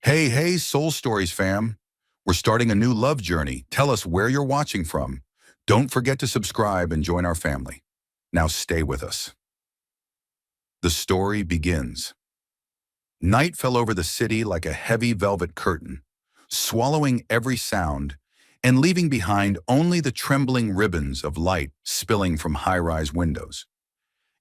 Hey, hey, Soul Stories fam. We're starting a new love journey. Tell us where you're watching from. Don't forget to subscribe and join our family. Now stay with us. The story begins. Night fell over the city like a heavy velvet curtain, swallowing every sound and leaving behind only the trembling ribbons of light spilling from high-rise windows.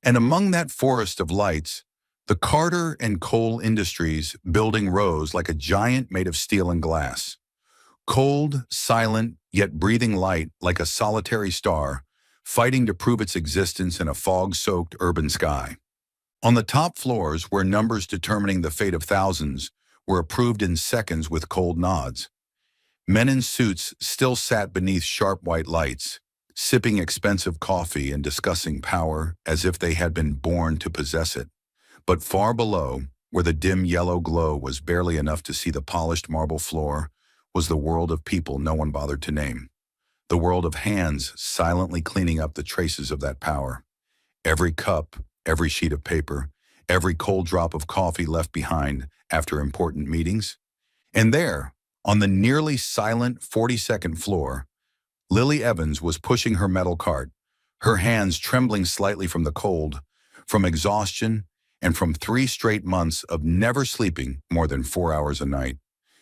And among that forest of lights, the Carter and Coal Industries building rose like a giant made of steel and glass. Cold, silent, yet breathing light like a solitary star, fighting to prove its existence in a fog-soaked urban sky. On the top floors, where numbers determining the fate of thousands were approved in seconds with cold nods, men in suits still sat beneath sharp white lights, sipping expensive coffee and discussing power as if they had been born to possess it. But far below, where the dim yellow glow was barely enough to see the polished marble floor, was the world of people no one bothered to name. The world of hands silently cleaning up the traces of that power. Every cup, every sheet of paper, every cold drop of coffee left behind after important meetings. And there, on the nearly silent 42nd floor, Lily Evans was pushing her metal cart, her hands trembling slightly from the cold, from exhaustion, and from 3 straight months of never sleeping more than 4 hours a night.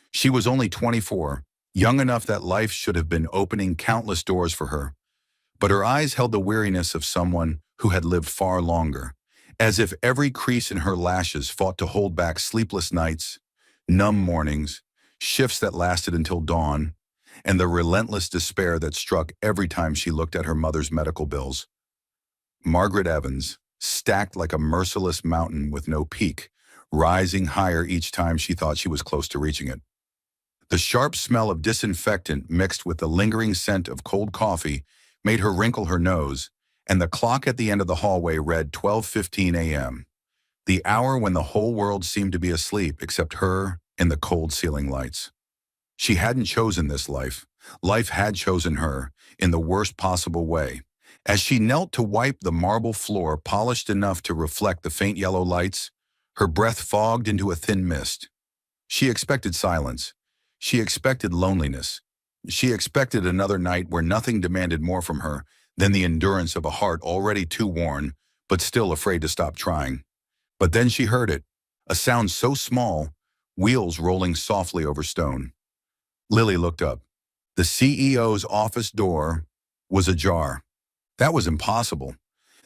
She was only 24, young enough that life should have been opening countless doors for her, but her eyes held the weariness of someone who had lived far longer, as if every crease in her lashes fought to hold back sleepless nights, numb mornings, shifts that lasted until dawn, and the relentless despair that struck every time she looked at her mother's medical bills. Margaret Evans, stacked like a merciless mountain with no peak, rising higher each time she thought she was close to reaching it. The sharp smell of disinfectant mixed with the lingering scent of cold coffee made her wrinkle her nose, and the clock at the end of the hallway read 12:15 a.m., the hour when the whole world seemed to be asleep except her and the cold ceiling lights. She hadn't chosen this life. Life had chosen her, in the worst possible way. As she knelt to wipe the marble floor polished enough to reflect the faint yellow lights, her breath fogged into a thin mist. She expected silence. She expected loneliness. She expected another night where nothing demanded more from her than the endurance of a heart already too worn, but still afraid to stop trying. But then she heard it, a sound so small, wheels rolling softly over stone. Lily looked up. The CEO's office door was ajar. That was impossible.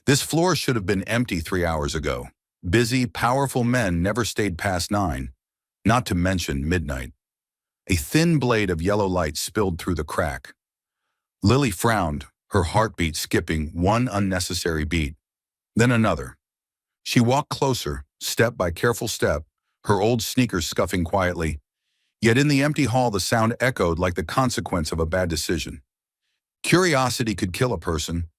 This floor should have been empty 3 hours ago. Busy, powerful men never stayed past 9, not to mention midnight. A thin blade of yellow light spilled through the crack. Lily frowned, her heartbeat skipping one unnecessary beat, then another. She walked closer, step by careful step, her old sneakers scuffing quietly. Yet in the empty hall the sound echoed like the consequence of a bad decision. Curiosity could kill a person,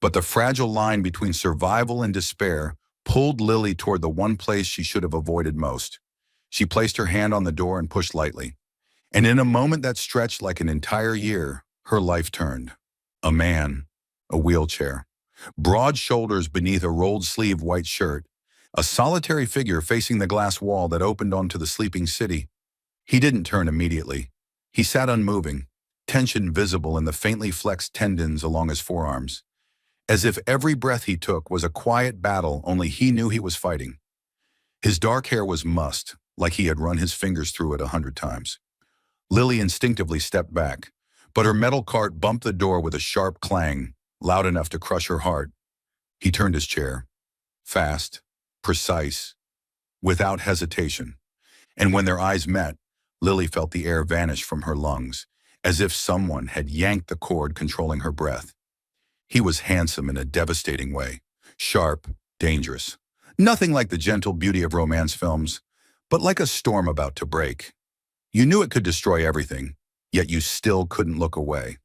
but the fragile line between survival and despair pulled Lily toward the one place she should have avoided most. She placed her hand on the door and pushed lightly. And in a moment that stretched like an entire year, her life turned. A man, a wheelchair, broad shoulders beneath a rolled-sleeve white shirt, a solitary figure facing the glass wall that opened onto the sleeping city. He didn't turn immediately. He sat unmoving, tension visible in the faintly flexed tendons along his forearms, as if every breath he took was a quiet battle only he knew he was fighting. His dark hair was mussed, like he had run his fingers through it 100 times. Lily instinctively stepped back, but her metal cart bumped the door with a sharp clang, loud enough to crush her heart. He turned his chair, fast, precise, without hesitation. And when their eyes met, Lily felt the air vanish from her lungs, as if someone had yanked the cord controlling her breath. He was handsome in a devastating way, sharp, dangerous. Nothing like the gentle beauty of romance films, but like a storm about to break. You knew it could destroy everything, yet you still couldn't look away.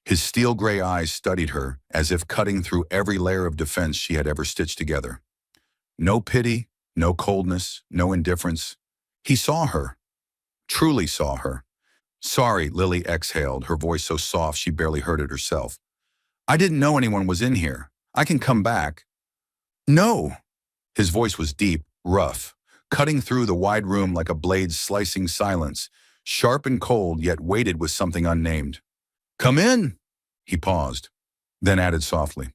His steel gray eyes studied her as if cutting through every layer of defense she had ever stitched together. No pity, no coldness, no indifference. He saw her, truly saw her. Sorry, Lily exhaled, her voice so soft she barely heard it herself. I didn't know anyone was in here. I can come back. No. His voice was deep, rough, cutting through the wide room like a blade slicing silence, sharp and cold yet weighted with something unnamed. "Come in!" He paused, then added softly,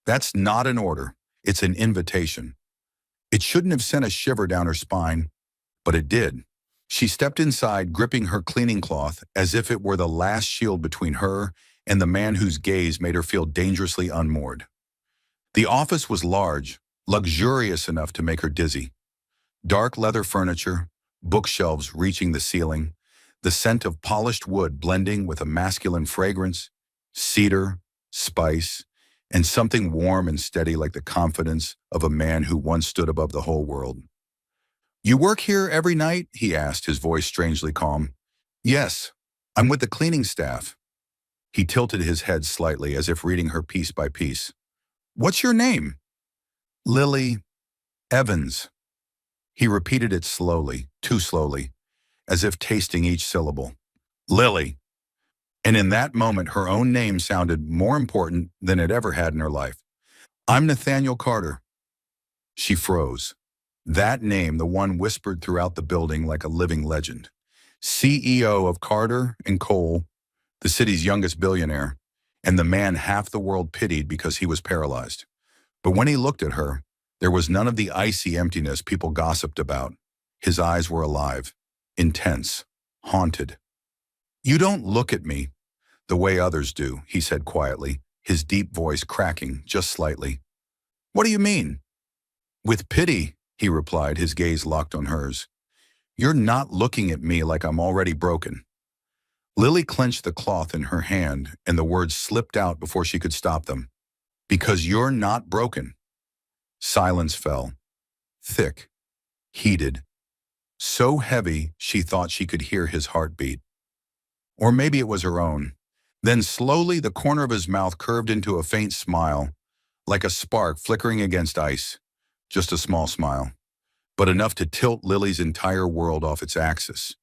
"That's not an order. It's an invitation." It shouldn't have sent a shiver down her spine, but it did. She stepped inside, gripping her cleaning cloth as if it were the last shield between her and the man whose gaze made her feel dangerously unmoored. The office was large, luxurious enough to make her dizzy. Dark leather furniture, bookshelves reaching the ceiling, the scent of polished wood blending with a masculine fragrance, cedar, spice, and something warm and steady like the confidence of a man who once stood above the whole world. "You work here every night?" he asked, his voice strangely calm. "Yes, I'm with the cleaning staff." He tilted his head slightly as if reading her piece by piece. "What's your name?" "Lily Evans." He repeated it slowly, too slowly, as if tasting each syllable. Lily. And in that moment, her own name sounded more important than it ever had in her life. "I'm Nathaniel Carter." She froze. That name, the one whispered throughout the building like a living legend. CEO of Carter and Cole, the city's youngest billionaire, and the man half the world pitied because he was paralyzed. But when he looked at her, there was none of the icy emptiness people gossiped about. His eyes were alive, intense, haunted. "You don't look at me the way others do," he said quietly, his deep voice cracking just slightly. "What do you mean?" "With pity," he replied, his gaze locked on hers. "You're not looking at me like I'm already broken." Lily clenched the cloth in her hand, and the words slipped out before she could stop them. "Because you're not broken." Silence fell, thick, heated, so heavy she thought she could hear his heartbeat. Or maybe it was her own. Then slowly the corner of his mouth curved into a faint smile, like a spark flickering against ice. Just a small smile, but enough to tilt Lily's entire world off its axis.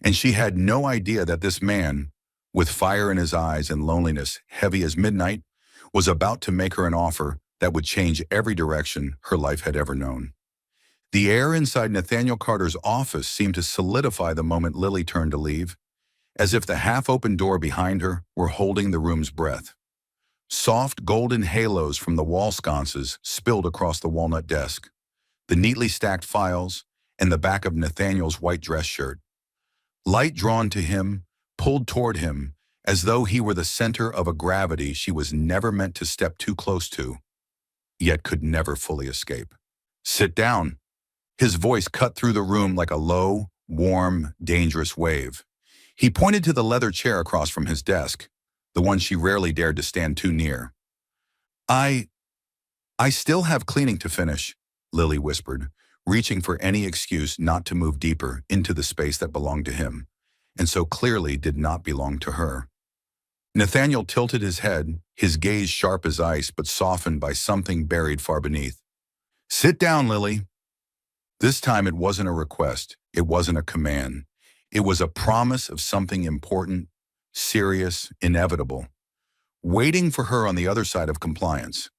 And she had no idea that this man, with fire in his eyes and loneliness heavy as midnight, was about to make her an offer that would change every direction her life had ever known. The air inside Nathaniel Carter's office seemed to solidify the moment Lily turned to leave, as if the half-open door behind her were holding the room's breath. Soft golden halos from the wall sconces spilled across the walnut desk, the neatly stacked files, and the back of Nathaniel's white dress shirt. Light drawn to him, pulled toward him, as though he were the center of a gravity she was never meant to step too close to, yet could never fully escape. "Sit down." His voice cut through the room like a low, warm, dangerous wave. He pointed to the leather chair across from his desk, the one she rarely dared to stand too near. I still have cleaning to finish," Lily whispered, reaching for any excuse not to move deeper into the space that belonged to him, and so clearly did not belong to her. Nathaniel tilted his head, his gaze sharp as ice but softened by something buried far beneath. "Sit down, Lily." This time it wasn't a request, it wasn't a command. It was a promise of something important, serious, inevitable, waiting for her on the other side of compliance.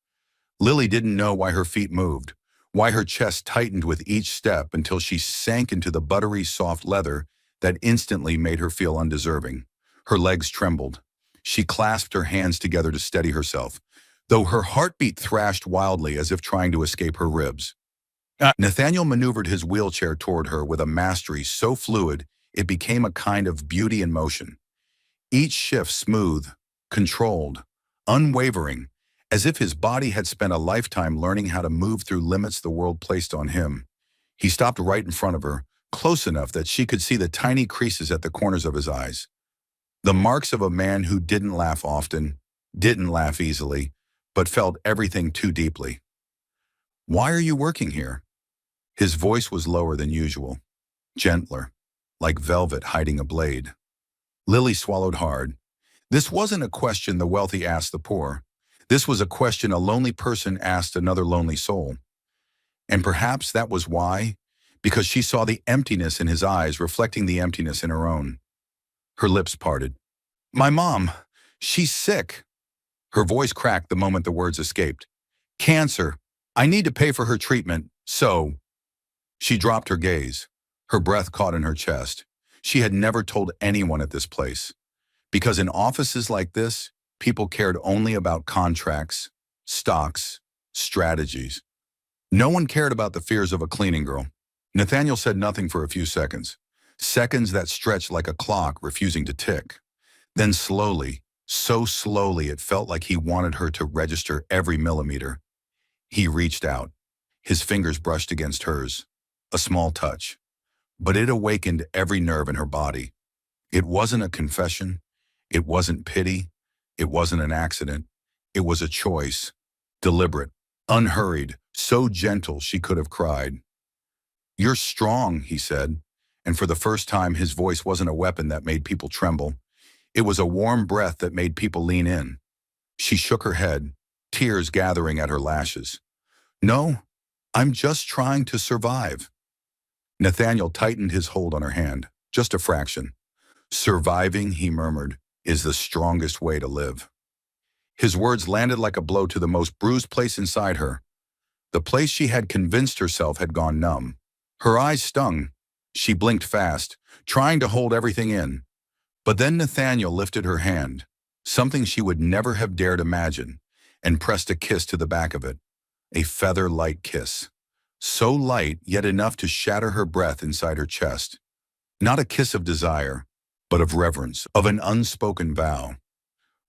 Lily didn't know why her feet moved, why her chest tightened with each step until she sank into the buttery soft leather that instantly made her feel undeserving. Her legs trembled. She clasped her hands together to steady herself, though her heartbeat thrashed wildly as if trying to escape her ribs. Nathaniel maneuvered his wheelchair toward her with a mastery so fluid it became a kind of beauty in motion. Each shift smooth, controlled, unwavering, as if his body had spent a lifetime learning how to move through limits the world placed on him. He stopped right in front of her, close enough that she could see the tiny creases at the corners of his eyes. The marks of a man who didn't laugh often, didn't laugh easily, but felt everything too deeply. "Why are you working here?" His voice was lower than usual, gentler, like velvet hiding a blade. Lily swallowed hard. This wasn't a question the wealthy asked the poor. This was a question a lonely person asked another lonely soul. And perhaps that was why, because she saw the emptiness in his eyes reflecting the emptiness in her own. Her lips parted. "My mom, she's sick." Her voice cracked the moment the words escaped. "Cancer. I need to pay for her treatment, so..." She dropped her gaze. Her breath caught in her chest. She had never told anyone at this place. Because in offices like this, people cared only about contracts, stocks, strategies. No one cared about the fears of a cleaning girl. Nathaniel said nothing for a few seconds. Seconds that stretched like a clock refusing to tick. Then slowly, so slowly it felt like he wanted her to register every millimeter. He reached out. His fingers brushed against hers. A small touch. But it awakened every nerve in her body. It wasn't a confession. It wasn't pity. It wasn't an accident. It was a choice. Deliberate, unhurried, so gentle she could have cried. "You're strong," he said, and for the first time his voice wasn't a weapon that made people tremble. It was a warm breath that made people lean in. She shook her head, tears gathering at her lashes. "No, I'm just trying to survive." Nathaniel tightened his hold on her hand, just a fraction. "Surviving," he murmured, "is the strongest way to live." His words landed like a blow to the most bruised place inside her. The place she had convinced herself had gone numb. Her eyes stung. She blinked fast, trying to hold everything in. But then Nathaniel lifted her hand, something she would never have dared imagine, and pressed a kiss to the back of it. A feather-light kiss. So light, yet enough to shatter her breath inside her chest. Not a kiss of desire, but of reverence, of an unspoken vow.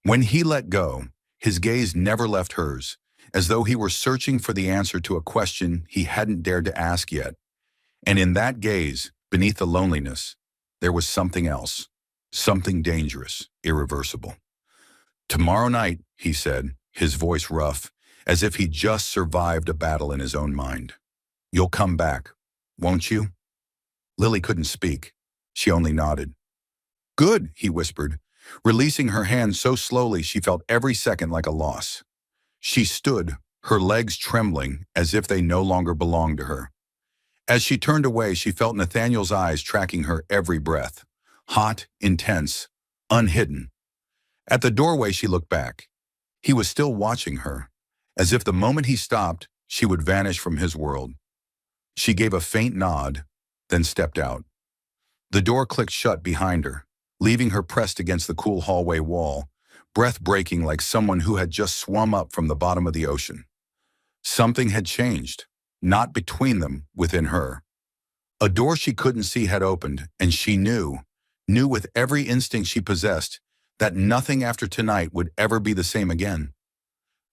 When he let go, his gaze never left hers, as though he were searching for the answer to a question he hadn't dared to ask yet. And in that gaze, beneath the loneliness, there was something else, something dangerous, irreversible. "Tomorrow night," he said, his voice rough, as if he just survived a battle in his own mind. "You'll come back, won't you?" Lily couldn't speak. She only nodded. "Good," he whispered, releasing her hand so slowly she felt every second like a loss. She stood, her legs trembling as if they no longer belonged to her. As she turned away, she felt Nathaniel's eyes tracking her every breath. Hot, intense, unhidden. At the doorway, she looked back. He was still watching her, as if the moment he stopped, she would vanish from his world. She gave a faint nod, then stepped out. The door clicked shut behind her, leaving her pressed against the cool hallway wall, breath breaking like someone who had just swum up from the bottom of the ocean. Something had changed, not between them, within her. A door she couldn't see had opened, and she knew with every instinct she possessed, that nothing after tonight would ever be the same again.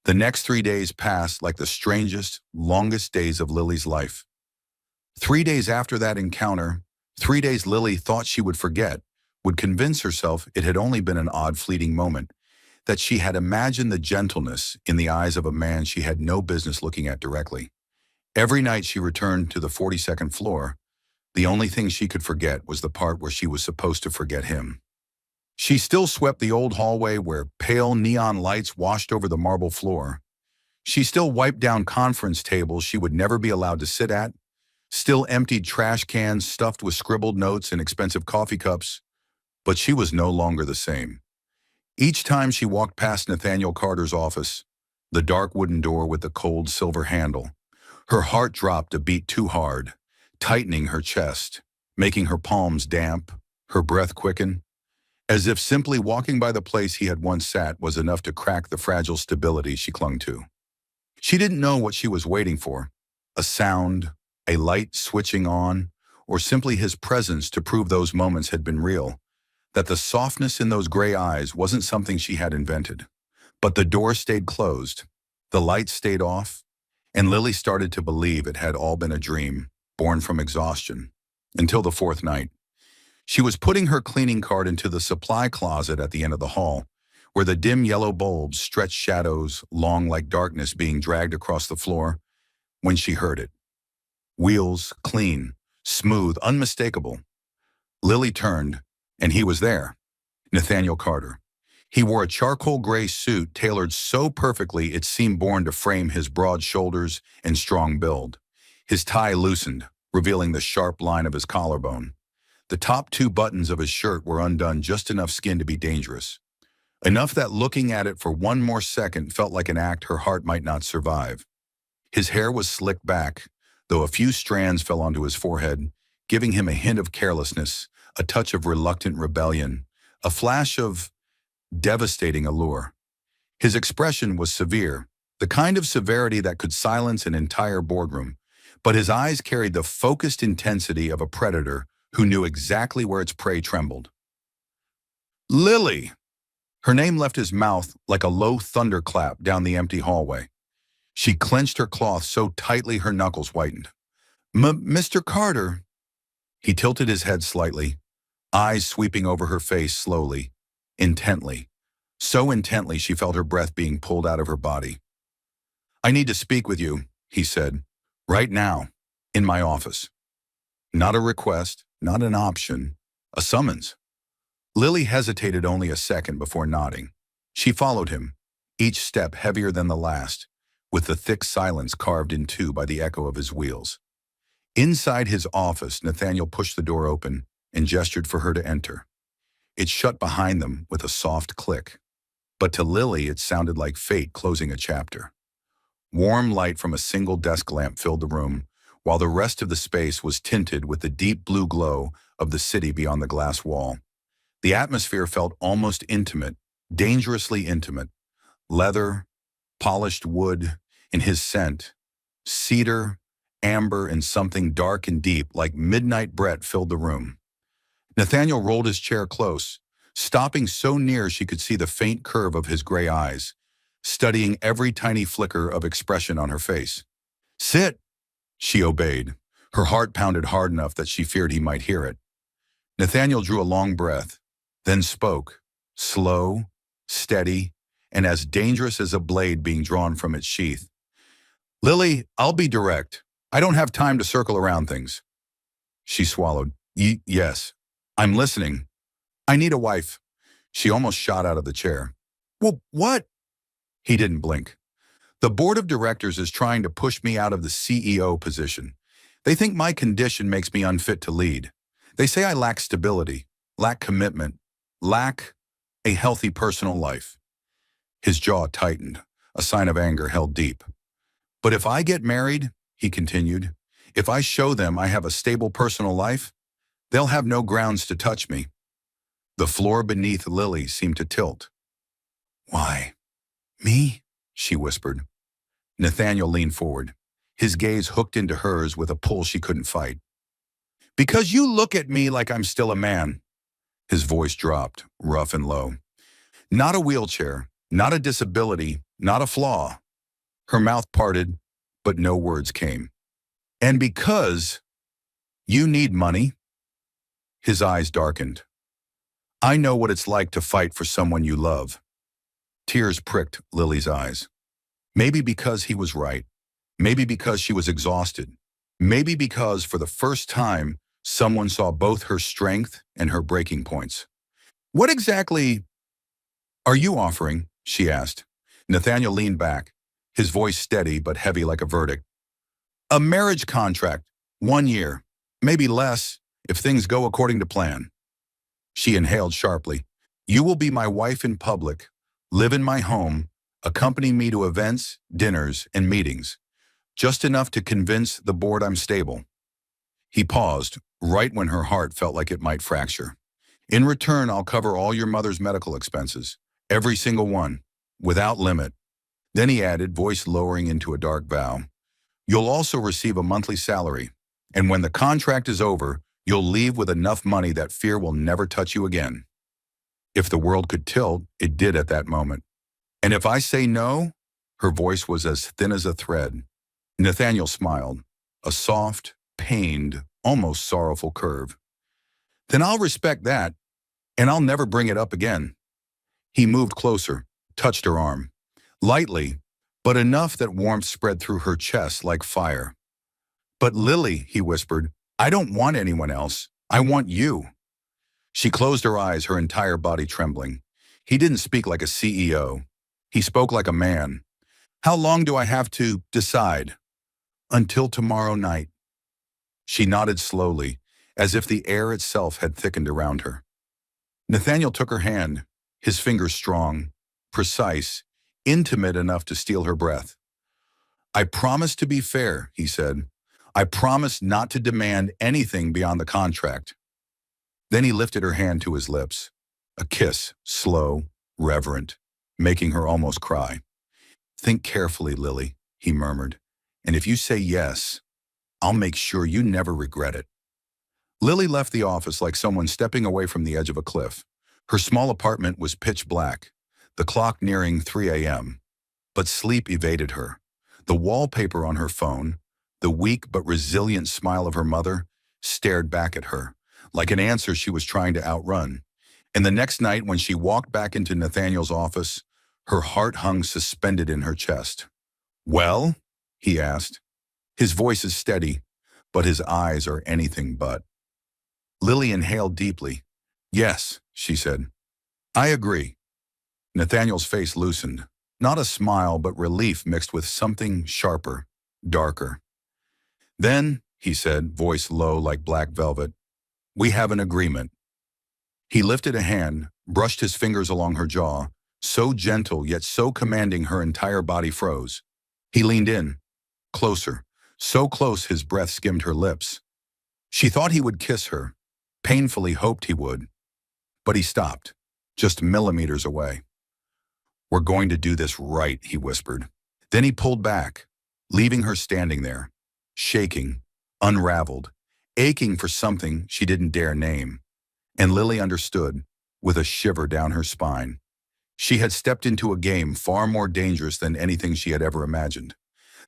The next 3 days passed like the strangest, longest days of Lily's life. 3 days after that encounter, 3 days Lily thought she would forget, would convince herself it had only been an odd fleeting moment, that she had imagined the gentleness in the eyes of a man she had no business looking at directly. Every night she returned to the 42nd floor. The only thing she could forget was the part where she was supposed to forget him. She still swept the old hallway where pale neon lights washed over the marble floor. She still wiped down conference tables she would never be allowed to sit at, still emptied trash cans stuffed with scribbled notes and expensive coffee cups, but she was no longer the same. Each time she walked past Nathaniel Carter's office, the dark wooden door with the cold silver handle, her heart dropped a beat too hard, tightening her chest, making her palms damp, her breath quicken, as if simply walking by the place he had once sat was enough to crack the fragile stability she clung to. She didn't know what she was waiting for, a sound, a light switching on, or simply his presence to prove those moments had been real, that the softness in those gray eyes wasn't something she had invented. But the door stayed closed, the lights stayed off, and Lily started to believe it had all been a dream, born from exhaustion, until the fourth night. She was putting her cleaning cart into the supply closet at the end of the hall, where the dim yellow bulbs stretched shadows long like darkness being dragged across the floor, when she heard it. Wheels, clean, smooth, unmistakable. Lily turned, and he was there, Nathaniel Carter. He wore a charcoal gray suit tailored so perfectly it seemed born to frame his broad shoulders and strong build. His tie loosened, revealing the sharp line of his collarbone. The top 2 buttons of his shirt were undone, just enough skin to be dangerous. Enough that looking at it for one more second felt like an act her heart might not survive. His hair was slicked back, though a few strands fell onto his forehead, giving him a hint of carelessness, a touch of reluctant rebellion, a flash of devastating allure. His expression was severe, the kind of severity that could silence an entire boardroom, but his eyes carried the focused intensity of a predator who knew exactly where its prey trembled. Lily! Her name left his mouth like a low thunderclap down the empty hallway. She clenched her cloth so tightly her knuckles whitened. Mr. Carter. He tilted his head slightly, eyes sweeping over her face slowly, intently. So intently she felt her breath being pulled out of her body. I need to speak with you, he said. Right now, in my office. Not a request, not an option, a summons. Lily hesitated only a second before nodding. She followed him, each step heavier than the last, with the thick silence carved in two by the echo of his wheels. Inside his office, Nathaniel pushed the door open and gestured for her to enter. It shut behind them with a soft click. But to Lily, it sounded like fate closing a chapter. Warm light from a single desk lamp filled the room, while the rest of the space was tinted with the deep blue glow of the city beyond the glass wall. The atmosphere felt almost intimate, dangerously intimate. Leather, polished wood, and his scent, cedar, amber, and something dark and deep like midnight breath filled the room. Nathaniel rolled his chair close, stopping so near she could see the faint curve of his gray eyes, studying every tiny flicker of expression on her face. Sit, she obeyed. Her heart pounded hard enough that she feared he might hear it. Nathaniel drew a long breath, then spoke, slow, steady, and as dangerous as a blade being drawn from its sheath. Lily, I'll be direct. I don't have time to circle around things. She swallowed. Yes, I'm listening. I need a wife. She almost shot out of the chair. Well, what? He didn't blink. The board of directors is trying to push me out of the CEO position. They think my condition makes me unfit to lead. They say I lack stability, lack commitment, lack a healthy personal life. His jaw tightened, a sign of anger held deep. But if I get married, he continued, if I show them I have a stable personal life, they'll have no grounds to touch me. The floor beneath Lily seemed to tilt. Why? Me? She whispered. Nathaniel leaned forward, his gaze hooked into hers with a pull she couldn't fight. Because you look at me like I'm still a man. His voice dropped, rough and low. Not a wheelchair, not a disability, not a flaw. Her mouth parted, but no words came. And because you need money. His eyes darkened. I know what it's like to fight for someone you love. Tears pricked Lily's eyes. Maybe because he was right. Maybe because she was exhausted. Maybe because for the first time, someone saw both her strength and her breaking points. What exactly are you offering? She asked. Nathaniel leaned back, his voice steady but heavy like a verdict. A marriage contract, 1 year, maybe less, if things go according to plan. She inhaled sharply. You will be my wife in public, live in my home, accompany me to events, dinners, and meetings, just enough to convince the board I'm stable. He paused, right when her heart felt like it might fracture. In return, I'll cover all your mother's medical expenses, every single one, without limit. Then he added, voice lowering into a dark vow, you'll also receive a monthly salary, and when the contract is over, you'll leave with enough money that fear will never touch you again. If the world could tilt, it did at that moment. And if I say no, her voice was as thin as a thread. Nathaniel smiled, a soft, pained, almost sorrowful curve. Then I'll respect that, and I'll never bring it up again. He moved closer, touched her arm. Lightly, but enough that warmth spread through her chest like fire. But Lily, he whispered, I don't want anyone else. I want you. She closed her eyes, her entire body trembling. He didn't speak like a CEO. He spoke like a man. How long do I have to decide? Until tomorrow night. She nodded slowly, as if the air itself had thickened around her. Nathaniel took her hand, his fingers strong, precise, intimate enough to steal her breath. I promise to be fair, he said. I promise not to demand anything beyond the contract. Then he lifted her hand to his lips. A kiss, slow, reverent, making her almost cry. Think carefully, Lily, he murmured. And if you say yes, I'll make sure you never regret it. Lily left the office like someone stepping away from the edge of a cliff. Her small apartment was pitch black, the clock nearing 3 a.m. But sleep evaded her. The wallpaper on her phone, the weak but resilient smile of her mother, stared back at her, like an answer she was trying to outrun. And the next night, when she walked back into Nathaniel's office, her heart hung suspended in her chest. "Well?" he asked. His voice is steady, but his eyes are anything but. Lily inhaled deeply. "Yes," she said. "I agree." Nathaniel's face loosened. Not a smile, but relief mixed with something sharper, darker. "Then," he said, voice low like black velvet, "we have an agreement." He lifted a hand, brushed his fingers along her jaw, so gentle yet so commanding her entire body froze. He leaned in, closer, so close his breath skimmed her lips. She thought he would kiss her, painfully hoped he would. But he stopped, just millimeters away. "We're going to do this right," he whispered. Then he pulled back, leaving her standing there, shaking, unraveled, aching for something she didn't dare name. And Lily understood, with a shiver down her spine. She had stepped into a game far more dangerous than anything she had ever imagined.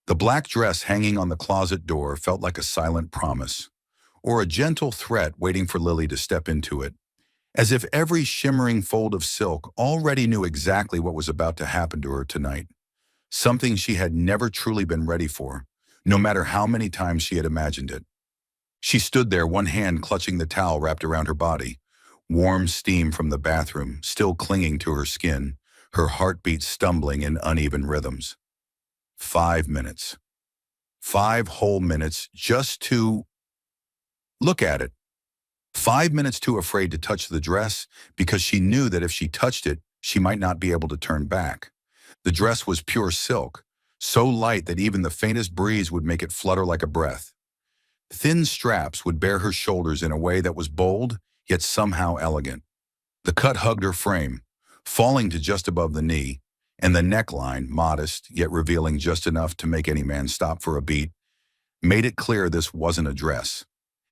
The black dress hanging on the closet door felt like a silent promise, or a gentle threat waiting for Lily to step into it, as if every shimmering fold of silk already knew exactly what was about to happen to her tonight, something she had never truly been ready for, no matter how many times she had imagined it. She stood there, one hand clutching the towel wrapped around her body, warm steam from the bathroom still clinging to her skin, her heartbeat stumbling in uneven rhythms. 5 minutes. 5 whole minutes just to look at it. 5 minutes too afraid to touch the dress because she knew that if she touched it, she might not be able to turn back. The dress was pure silk, so light that even the faintest breeze would make it flutter like a breath. Thin straps would bare her shoulders in a way that was bold, yet somehow elegant. The cut hugged her frame, falling to just above the knee, and the neckline, modest, yet revealing just enough to make any man stop for a beat, made it clear this wasn't a dress.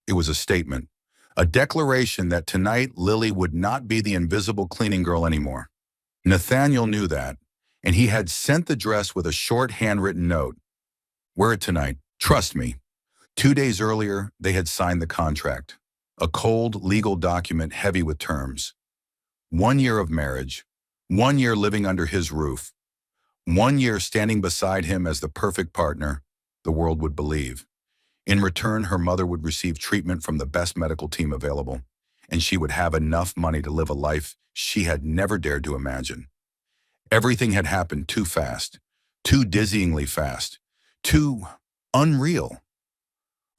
It was a statement, a declaration that tonight Lily would not be the invisible cleaning girl anymore. Nathaniel knew that, and he had sent the dress with a short handwritten note. "Wear it tonight. Trust me." 2 days earlier, they had signed the contract, a cold legal document heavy with terms. 1 year of marriage, 1 year living under his roof, 1 year standing beside him as the perfect partner, the world would believe. In return, her mother would receive treatment from the best medical team available, and she would have enough money to live a life she had never dared to imagine. Everything had happened too fast, too dizzyingly fast, too unreal.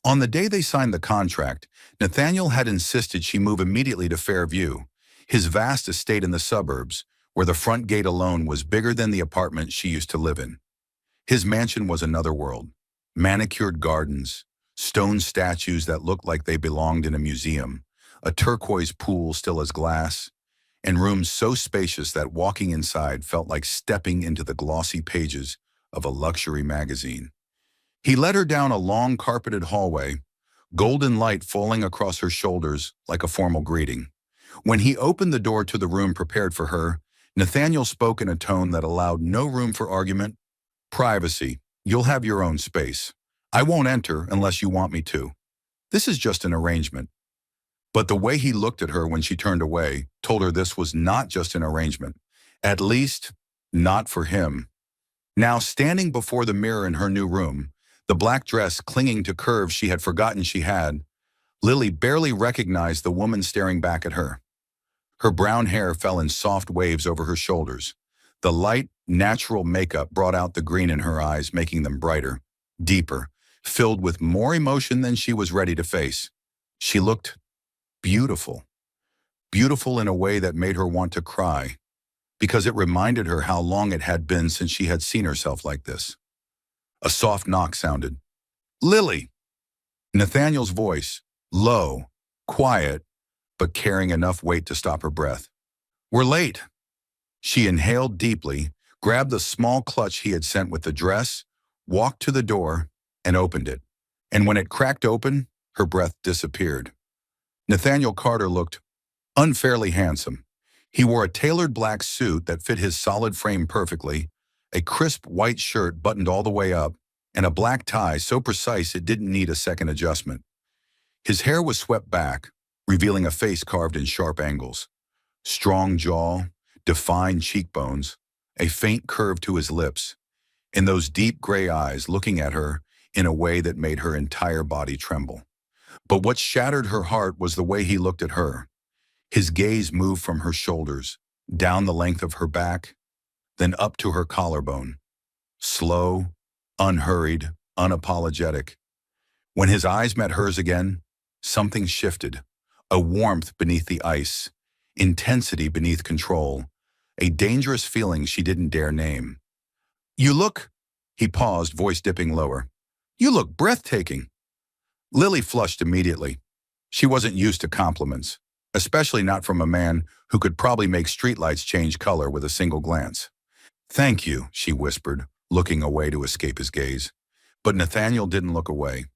On the day they signed the contract, Nathaniel had insisted she move immediately to Fairview, his vast estate in the suburbs, where the front gate alone was bigger than the apartment she used to live in. His mansion was another world. Manicured gardens, stone statues that looked like they belonged in a museum, a turquoise pool still as glass, and rooms so spacious that walking inside felt like stepping into the glossy pages of a luxury magazine. He led her down a long carpeted hallway, golden light falling across her shoulders like a formal greeting. When he opened the door to the room prepared for her, Nathaniel spoke in a tone that allowed no room for argument. "Privacy. You'll have your own space. I won't enter unless you want me to. This is just an arrangement." But the way he looked at her when she turned away told her this was not just an arrangement. At least, not for him. Now, standing before the mirror in her new room, the black dress clinging to curves she had forgotten she had, Lily barely recognized the woman staring back at her. Her brown hair fell in soft waves over her shoulders. The light, natural makeup brought out the green in her eyes, making them brighter, deeper, filled with more emotion than she was ready to face. She looked beautiful. Beautiful in a way that made her want to cry, because it reminded her how long it had been since she had seen herself like this. A soft knock sounded. "Lily!" Nathaniel's voice, low, quiet, but carrying enough weight to stop her breath. "We're late." She inhaled deeply, grabbed the small clutch he had sent with the dress, walked to the door, and opened it. And when it cracked open, her breath disappeared. Nathaniel Carter looked unfairly handsome. He wore a tailored black suit that fit his solid frame perfectly, a crisp white shirt buttoned all the way up, and a black tie so precise it didn't need a second adjustment. His hair was swept back, revealing a face carved in sharp angles. Strong jaw, defined cheekbones, a faint curve to his lips, and those deep gray eyes looking at her in a way that made her entire body tremble. But what shattered her heart was the way he looked at her. His gaze moved from her shoulders, down the length of her back, then up to her collarbone. Slow, unhurried, unapologetic. When his eyes met hers again, something shifted. A warmth beneath the ice, intensity beneath control, a dangerous feeling she didn't dare name. "You look," he paused, voice dipping lower. "You look breathtaking." Lily flushed immediately. She wasn't used to compliments, especially not from a man who could probably make streetlights change color with a single glance. "Thank you," she whispered, looking away to escape his gaze. But Nathaniel didn't look away.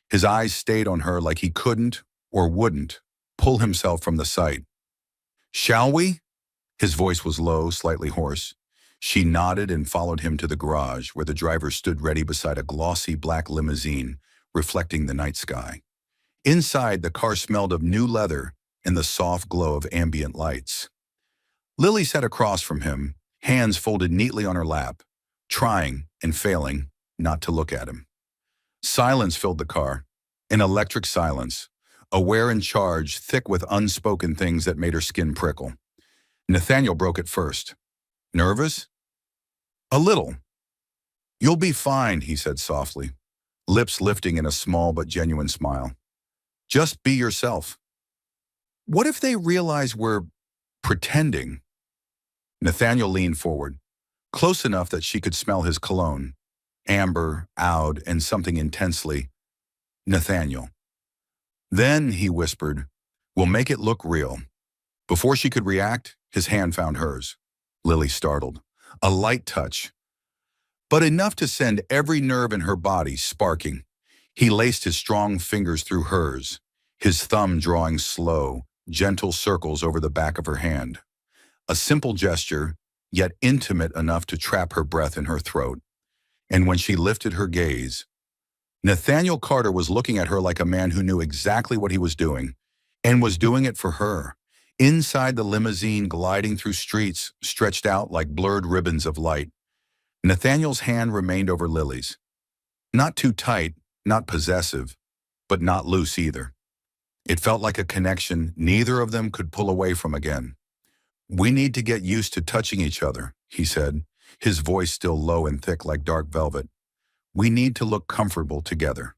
His eyes stayed on her like he couldn't, or wouldn't, pull himself from the sight. "Shall we?" His voice was low, slightly hoarse. She nodded and followed him to the garage, where the driver stood ready beside a glossy black limousine, reflecting the night sky. Inside, the car smelled of new leather and the soft glow of ambient lights. Lily sat across from him, hands folded neatly on her lap, trying and failing not to look at him. Silence filled the car, an electric silence, aware and charged, thick with unspoken things that made her skin prickle. Nathaniel broke it first. "Nervous?" "A little." "You'll be fine," he said softly, lips lifting in a small but genuine smile. "Just be yourself." "What if they realize we're pretending?" Nathaniel leaned forward, close enough that she could smell his cologne, amber, oud, and something intensely. "Nathaniel." "Then," he whispered, "we'll make it look real." Before she could react, his hand found hers. Lily startled. A light touch, but enough to send every nerve in her body sparking. He laced his strong fingers through hers, his thumb drawing slow, gentle circles over the back of her hand. A simple gesture, yet intimate enough to trap her breath in her throat. And when she lifted her gaze, Nathaniel Carter was looking at her like a man who knew exactly what he was doing, and was doing it for her. Inside the limousine, gliding through streets stretched out like blurred ribbons of light, Nathaniel's hand remained over Lily's. Not too tight, not possessive, but not loose either. It felt like a connection neither of them could pull away from again. "We need to get used to touching each other," he said, his voice still low and thick like dark velvet. "We need to look comfortable together."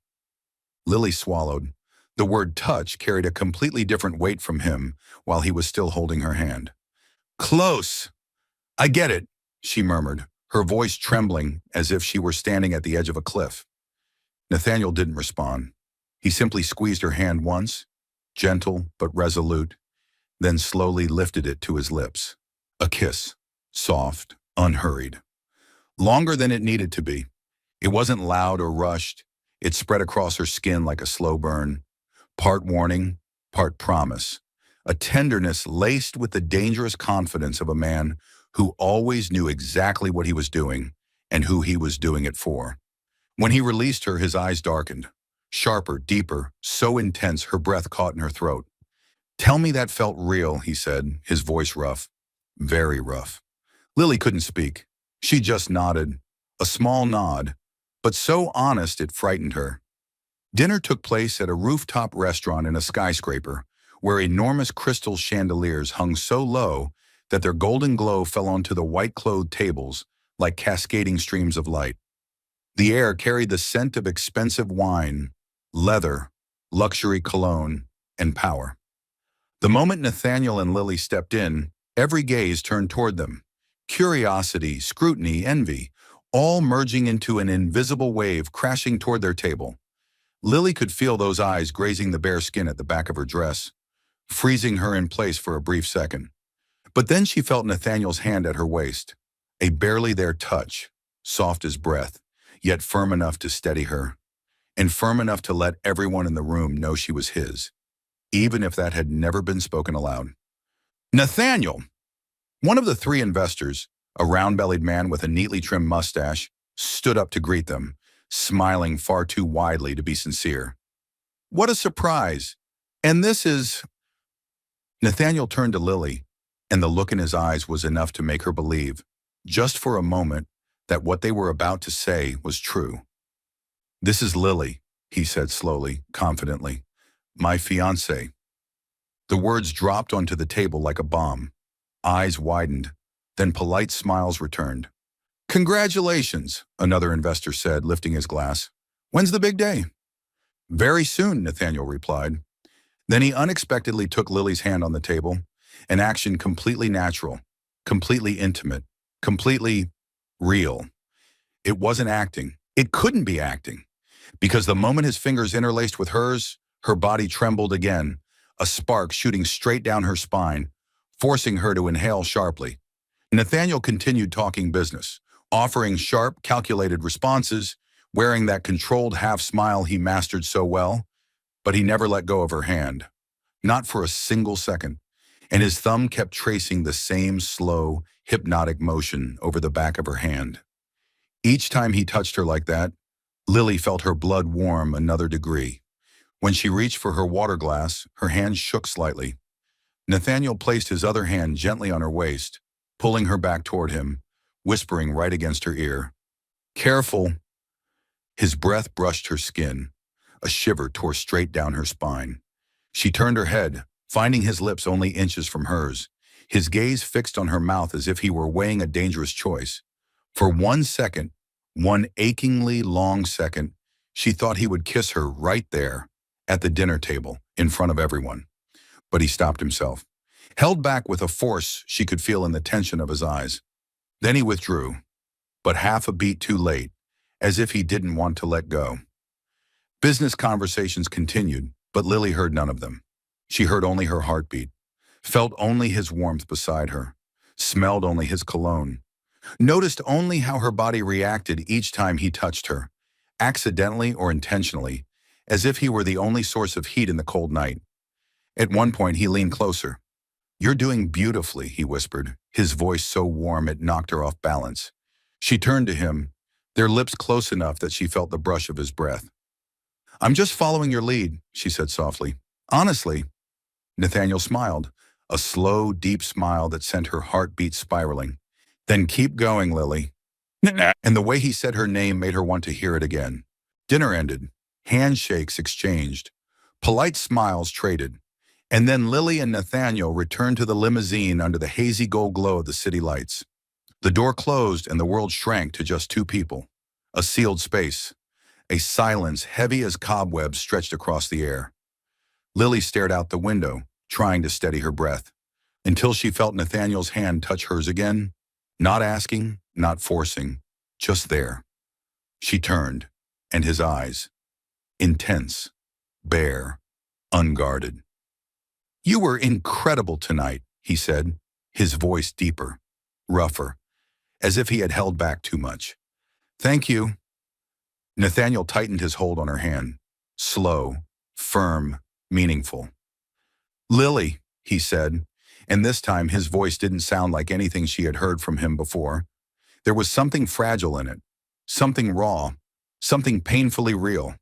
Lily swallowed. The word touch carried a completely different weight from him while he was still holding her hand. "Close! I get it," she murmured, her voice trembling as if she were standing at the edge of a cliff. Nathaniel didn't respond. He simply squeezed her hand once, gentle but resolute, then slowly lifted it to his lips. A kiss, soft, unhurried. Longer than it needed to be. It wasn't loud or rushed. It spread across her skin like a slow burn. Part warning, part promise. A tenderness laced with the dangerous confidence of a man who always knew exactly what he was doing and who he was doing it for. When he released her, his eyes darkened. Sharper, deeper, so intense her breath caught in her throat. "Tell me that felt real," he said, his voice rough. Very rough. Lily couldn't speak. She just nodded. A small nod, but so honest it frightened her. Dinner took place at a rooftop restaurant in a skyscraper, where enormous crystal chandeliers hung so low that their golden glow fell onto the white-clothed tables like cascading streams of light. The air carried the scent of expensive wine, leather, luxury cologne, and power. The moment Nathaniel and Lily stepped in, every gaze turned toward them. Curiosity, scrutiny, envy, all merging into an invisible wave crashing toward their table. Lily could feel those eyes grazing the bare skin at the back of her dress, freezing her in place for a brief second. But then she felt Nathaniel's hand at her waist, a barely there touch, soft as breath, yet firm enough to steady her, and firm enough to let everyone in the room know she was his, even if that had never been spoken aloud. Nathaniel! One of the three investors, a round-bellied man with a neatly trimmed mustache, stood up to greet them, smiling far too widely to be sincere. What a surprise! And this is... Nathaniel turned to Lily, and the look in his eyes was enough to make her believe, just for a moment, that what they were about to say was true. This is Lily, he said slowly, confidently. My fiancée. The words dropped onto the table like a bomb. Eyes widened, then polite smiles returned. Congratulations, another investor said, lifting his glass. When's the big day? Very soon, Nathaniel replied. Then he unexpectedly took Lily's hand on the table, an action completely natural, completely intimate, completely real. It wasn't acting. It couldn't be acting, because the moment his fingers interlaced with hers, her body trembled again, a spark shooting straight down her spine, forcing her to inhale sharply. Nathaniel continued talking business, offering sharp, calculated responses, wearing that controlled half-smile he mastered so well, but he never let go of her hand, not for a single second, and his thumb kept tracing the same slow, hypnotic motion over the back of her hand. Each time he touched her like that, Lily felt her blood warm another degree. When she reached for her water glass, her hand shook slightly. Nathaniel placed his other hand gently on her waist, pulling her back toward him, whispering right against her ear. Careful. His breath brushed her skin. A shiver tore straight down her spine. She turned her head, finding his lips only inches from hers, his gaze fixed on her mouth as if he were weighing a dangerous choice. For 1 second, one achingly long second, she thought he would kiss her right there, at the dinner table, in front of everyone. But he stopped himself, held back with a force she could feel in the tension of his eyes. Then he withdrew, but half a beat too late, as if he didn't want to let go. Business conversations continued, but Lily heard none of them. She heard only her heartbeat, felt only his warmth beside her, smelled only his cologne, noticed only how her body reacted each time he touched her, accidentally or intentionally, as if he were the only source of heat in the cold night. At one point, he leaned closer. You're doing beautifully, he whispered, his voice so warm it knocked her off balance. She turned to him, their lips close enough that she felt the brush of his breath. I'm just following your lead, she said softly. Honestly. Nathaniel smiled, a slow, deep smile that sent her heartbeat spiraling. Then keep going, Lily. And the way he said her name made her want to hear it again. Dinner ended. Handshakes exchanged. Polite smiles traded. And then Lily and Nathaniel returned to the limousine under the hazy gold glow of the city lights. The door closed and the world shrank to just two people. A sealed space. A silence heavy as cobwebs stretched across the air. Lily stared out the window, trying to steady her breath, until she felt Nathaniel's hand touch hers again, not asking, not forcing, just there. She turned, and his eyes, intense, bare, unguarded. You were incredible tonight, he said, his voice deeper, rougher, as if he had held back too much. Thank you. Nathaniel tightened his hold on her hand, slow, firm, meaningful. Lily, he said, and this time his voice didn't sound like anything she had heard from him before. There was something fragile in it, something raw, something painfully real.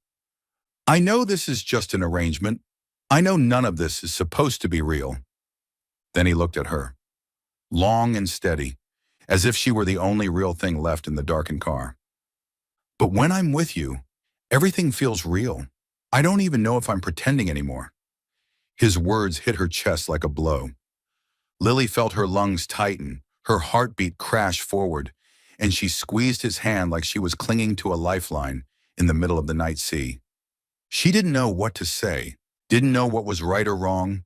I know this is just an arrangement. I know none of this is supposed to be real. Then he looked at her, long and steady, as if she were the only real thing left in the darkened car. But when I'm with you, everything feels real. I don't even know if I'm pretending anymore. His words hit her chest like a blow. Lily felt her lungs tighten, her heartbeat crash forward, and she squeezed his hand like she was clinging to a lifeline in the middle of the night sea. She didn't know what to say, didn't know what was right or wrong,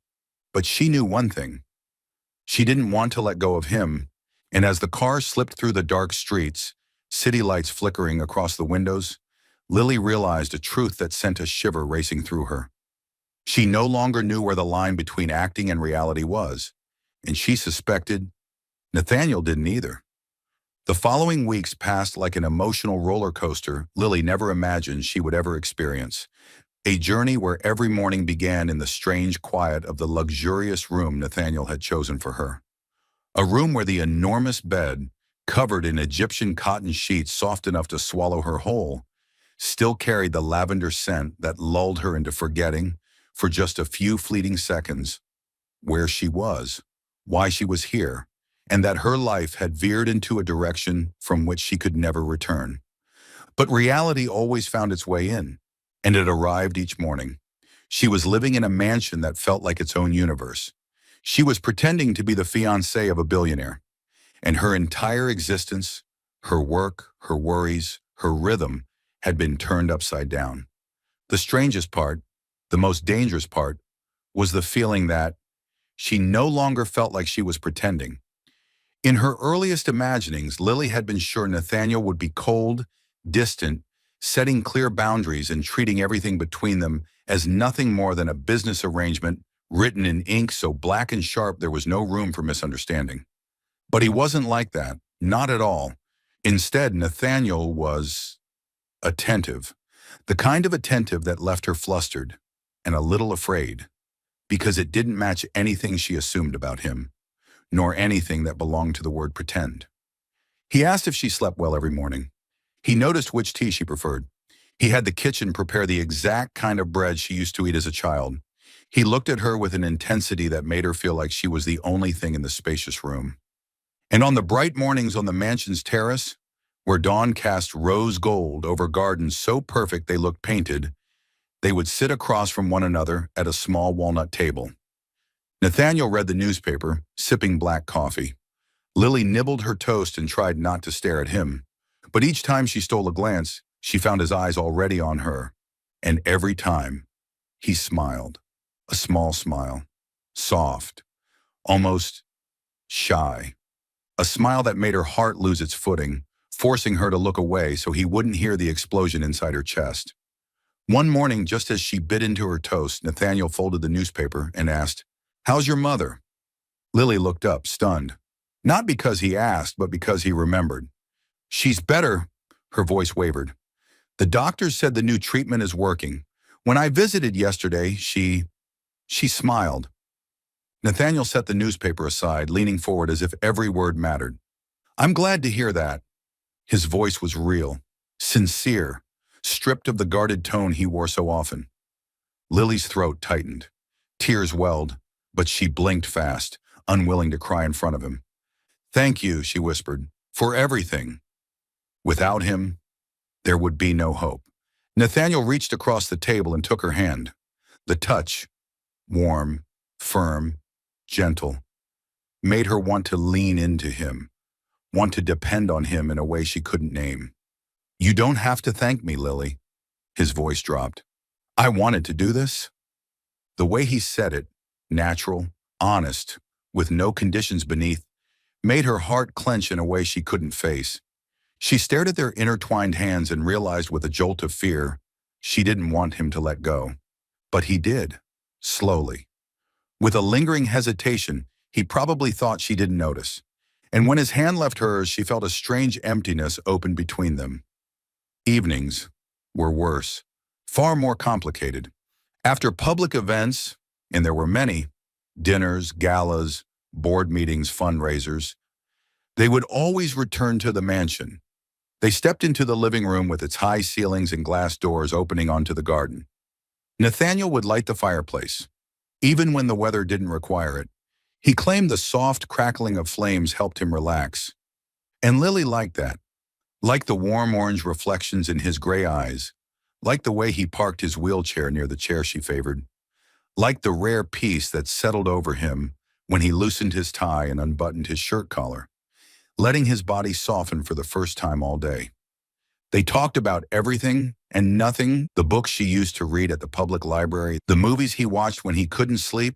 but she knew one thing. She didn't want to let go of him, and as the car slipped through the dark streets, city lights flickering across the windows, Lily realized a truth that sent a shiver racing through her. She no longer knew where the line between acting and reality was, and she suspected Nathaniel didn't either. The following weeks passed like an emotional roller coaster Lily never imagined she would ever experience. A journey where every morning began in the strange quiet of the luxurious room Nathaniel had chosen for her. A room where the enormous bed, covered in Egyptian cotton sheets soft enough to swallow her whole, still carried the lavender scent that lulled her into forgetting, for just a few fleeting seconds, where she was, why she was here, and that her life had veered into a direction from which she could never return. But reality always found its way in, and it arrived each morning. She was living in a mansion that felt like its own universe. She was pretending to be the fiancée of a billionaire, and her entire existence, her work, her worries, her rhythm, had been turned upside down. The strangest part, the most dangerous part, was the feeling that she no longer felt like she was pretending. In her earliest imaginings, Lily had been sure Nathaniel would be cold, distant, setting clear boundaries and treating everything between them as nothing more than a business arrangement written in ink so black and sharp there was no room for misunderstanding. But he wasn't like that, not at all. Instead, Nathaniel was attentive, the kind of attentive that left her flustered and a little afraid, because it didn't match anything she assumed about him, nor anything that belonged to the word pretend. He asked if she slept well every morning. He noticed which tea she preferred. He had the kitchen prepare the exact kind of bread she used to eat as a child. He looked at her with an intensity that made her feel like she was the only thing in the spacious room. And on the bright mornings on the mansion's terrace, where dawn cast rose gold over gardens so perfect they looked painted, they would sit across from one another at a small walnut table. Nathaniel read the newspaper, sipping black coffee. Lily nibbled her toast and tried not to stare at him. But each time she stole a glance, she found his eyes already on her. And every time, he smiled. A small smile. Soft. Almost shy. A smile that made her heart lose its footing, forcing her to look away so he wouldn't hear the explosion inside her chest. One morning, just as she bit into her toast, Nathaniel folded the newspaper and asked, "How's your mother?" Lily looked up, stunned. Not because he asked, but because he remembered. "She's better," her voice wavered. "The doctors said the new treatment is working. When I visited yesterday, she smiled." Nathaniel set the newspaper aside, leaning forward as if every word mattered. "I'm glad to hear that." His voice was real, sincere, stripped of the guarded tone he wore so often. Lily's throat tightened. Tears welled, but she blinked fast, unwilling to cry in front of him. "Thank you," she whispered, "for everything. Without him, there would be no hope." Nathaniel reached across the table and took her hand. The touch, warm, firm, gentle, made her want to lean into him, want to depend on him in a way she couldn't name. "You don't have to thank me, Lily." His voice dropped. "I wanted to do this." The way he said it, natural, honest, with no conditions beneath, made her heart clench in a way she couldn't face. She stared at their intertwined hands and realized with a jolt of fear she didn't want him to let go. But he did, slowly. With a lingering hesitation, he probably thought she didn't notice. And when his hand left hers, she felt a strange emptiness open between them. Evenings were worse, far more complicated. After public events, and there were many, dinners, galas, board meetings, fundraisers, they would always return to the mansion. They stepped into the living room with its high ceilings and glass doors opening onto the garden. Nathaniel would light the fireplace, even when the weather didn't require it. He claimed the soft crackling of flames helped him relax. And Lily liked that. Liked the warm orange reflections in his gray eyes. Liked the way he parked his wheelchair near the chair she favored. Liked the rare peace that settled over him when he loosened his tie and unbuttoned his shirt collar, letting his body soften for the first time all day. They talked about everything and nothing, the books she used to read at the public library, the movies he watched when he couldn't sleep,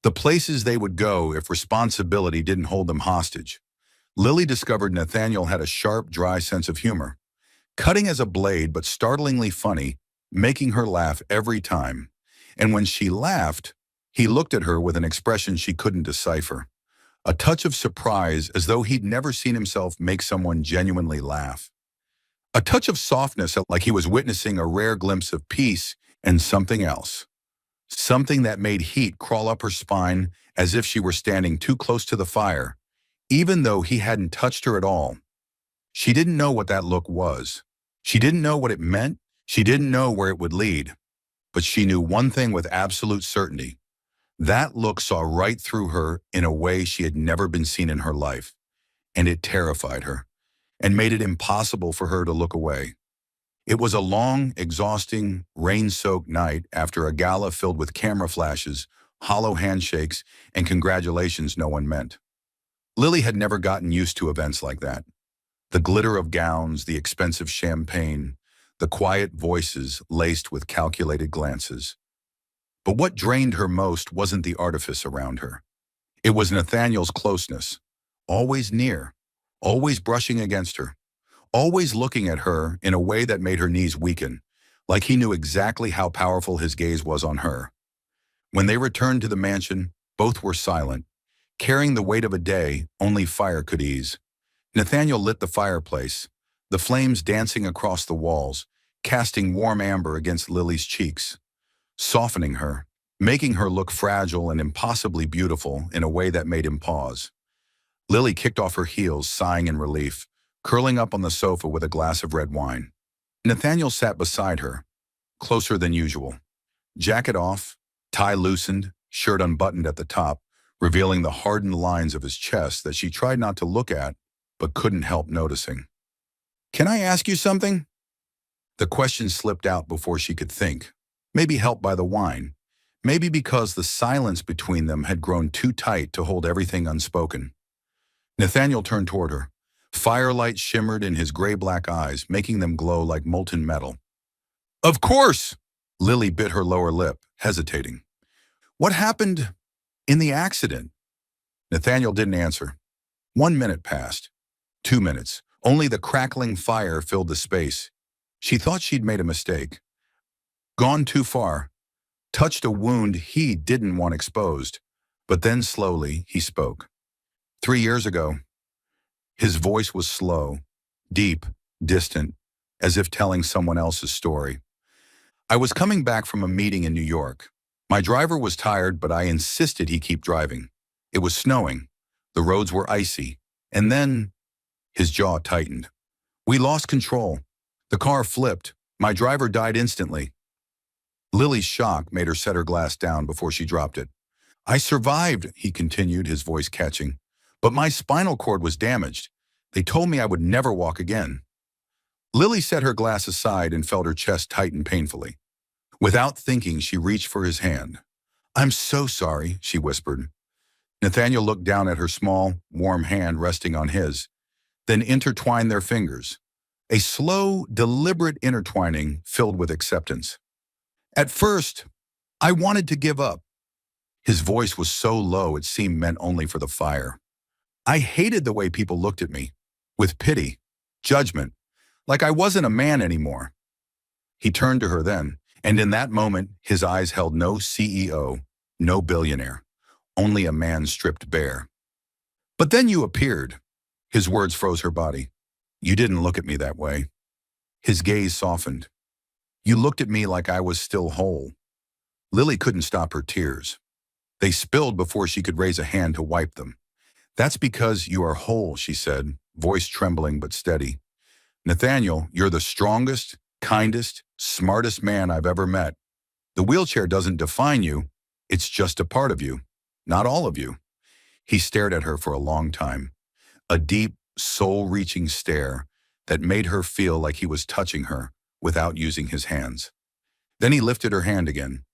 the places they would go if responsibility didn't hold them hostage. Lily discovered Nathaniel had a sharp, dry sense of humor, cutting as a blade but startlingly funny, making her laugh every time. And when she laughed, he looked at her with an expression she couldn't decipher. A touch of surprise, as though he'd never seen himself make someone genuinely laugh. A touch of softness, like he was witnessing a rare glimpse of peace and something else. Something that made heat crawl up her spine as if she were standing too close to the fire, even though he hadn't touched her at all. She didn't know what that look was. She didn't know what it meant. She didn't know where it would lead. But she knew one thing with absolute certainty. That look saw right through her in a way she had never been seen in her life, and it terrified her, and made it impossible for her to look away. It was a long, exhausting, rain-soaked night after a gala filled with camera flashes, hollow handshakes, and congratulations no one meant. Lily had never gotten used to events like that. The glitter of gowns, the expensive champagne, the quiet voices laced with calculated glances. But what drained her most wasn't the artifice around her. It was Nathaniel's closeness, always near, always brushing against her, always looking at her in a way that made her knees weaken, like he knew exactly how powerful his gaze was on her. When they returned to the mansion, both were silent, carrying the weight of a day only fire could ease. Nathaniel lit the fireplace, the flames dancing across the walls, casting warm amber against Lily's cheeks, softening her, making her look fragile and impossibly beautiful in a way that made him pause. Lily kicked off her heels, sighing in relief, curling up on the sofa with a glass of red wine. Nathaniel sat beside her, closer than usual. Jacket off, tie loosened, shirt unbuttoned at the top, revealing the hardened lines of his chest that she tried not to look at, but couldn't help noticing. "Can I ask you something?" The question slipped out before she could think, maybe helped by the wine, maybe because the silence between them had grown too tight to hold everything unspoken. Nathaniel turned toward her. Firelight shimmered in his gray-black eyes, making them glow like molten metal. "Of course!" Lily bit her lower lip, hesitating. "What happened in the accident?" Nathaniel didn't answer. 1 minute passed. 2 minutes. Only the crackling fire filled the space. She thought she'd made a mistake. Gone too far. Touched a wound he didn't want exposed. But then slowly, he spoke. 3 years ago. His voice was slow, deep, distant, as if telling someone else's story. "I was coming back from a meeting in New York. My driver was tired, but I insisted he keep driving. It was snowing. The roads were icy. And then..." His jaw tightened. "We lost control. The car flipped. My driver died instantly." Lily's shock made her set her glass down before she dropped it. "I survived," he continued, his voice catching. "But my spinal cord was damaged. They told me I would never walk again." Lily set her glass aside and felt her chest tighten painfully. Without thinking, she reached for his hand. "I'm so sorry," she whispered. Nathaniel looked down at her small, warm hand resting on his, then intertwined their fingers. A slow, deliberate intertwining filled with acceptance. "At first, I wanted to give up." His voice was so low it seemed meant only for the fire. "I hated the way people looked at me, with pity, judgment, like I wasn't a man anymore." He turned to her then, and in that moment, his eyes held no CEO, no billionaire, only a man stripped bare. "But then you appeared." His words froze her body. "You didn't look at me that way." His gaze softened. "You looked at me like I was still whole." Lily couldn't stop her tears. They spilled before she could raise a hand to wipe them. "That's because you are whole," she said, voice trembling but steady. "Nathaniel, you're the strongest, kindest, smartest man I've ever met. The wheelchair doesn't define you. It's just a part of you, not all of you." He stared at her for a long time, a deep, soul-reaching stare that made her feel like he was touching her without using his hands. Then he lifted her hand again,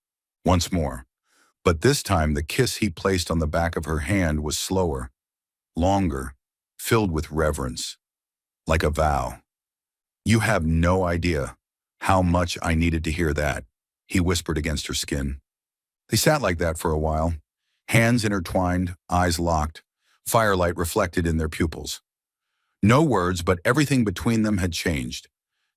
once more. But this time the kiss he placed on the back of her hand was slower, longer, filled with reverence, like a vow. "You have no idea how much I needed to hear that," he whispered against her skin. They sat like that for a while, hands intertwined, eyes locked, firelight reflected in their pupils. No words, but everything between them had changed.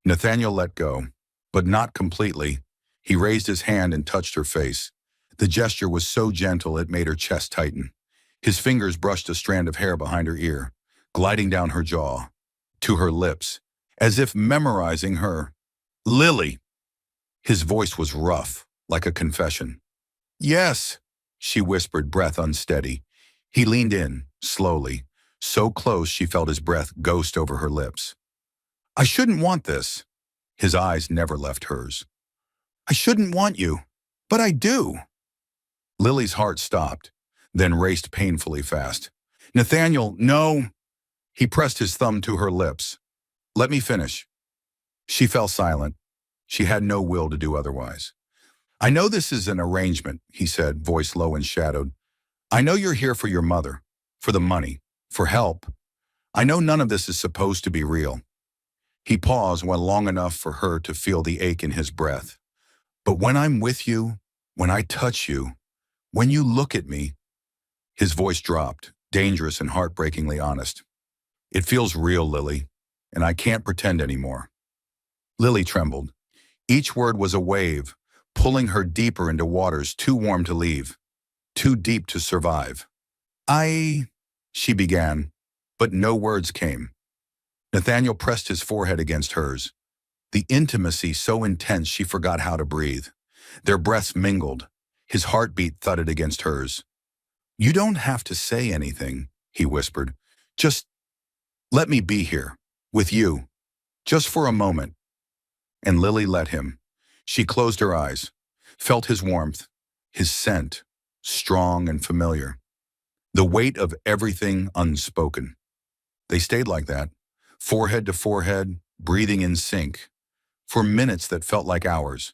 Nathaniel let go, but not completely. He raised his hand and touched her face. The gesture was so gentle it made her chest tighten. His fingers brushed a strand of hair behind her ear, gliding down her jaw, to her lips, as if memorizing her. Lily! His voice was rough, like a confession. Yes, she whispered, breath unsteady. He leaned in, slowly, so close she felt his breath ghost over her lips. I shouldn't want this. His eyes never left hers. I shouldn't want you, but I do. Lily's heart stopped, then raced painfully fast. Nathaniel, no. He pressed his thumb to her lips. Let me finish. She fell silent. She had no will to do otherwise. I know this is an arrangement, he said, voice low and shadowed. I know you're here for your mother, for the money, for help. I know none of this is supposed to be real. He paused long enough for her to feel the ache in his breath. But when I'm with you, when I touch you, when you look at me, his voice dropped, dangerous and heartbreakingly honest. It feels real, Lily, and I can't pretend anymore. Lily trembled. Each word was a wave, pulling her deeper into waters too warm to leave, too deep to survive. She began, but no words came. Nathaniel pressed his forehead against hers, the intimacy so intense she forgot how to breathe. Their breaths mingled. His heartbeat thudded against hers. You don't have to say anything, he whispered. Just let me be here, with you, just for a moment. And Lily let him. She closed her eyes, felt his warmth, his scent, strong and familiar. The weight of everything unspoken. They stayed like that, forehead to forehead, breathing in sync, for minutes that felt like hours.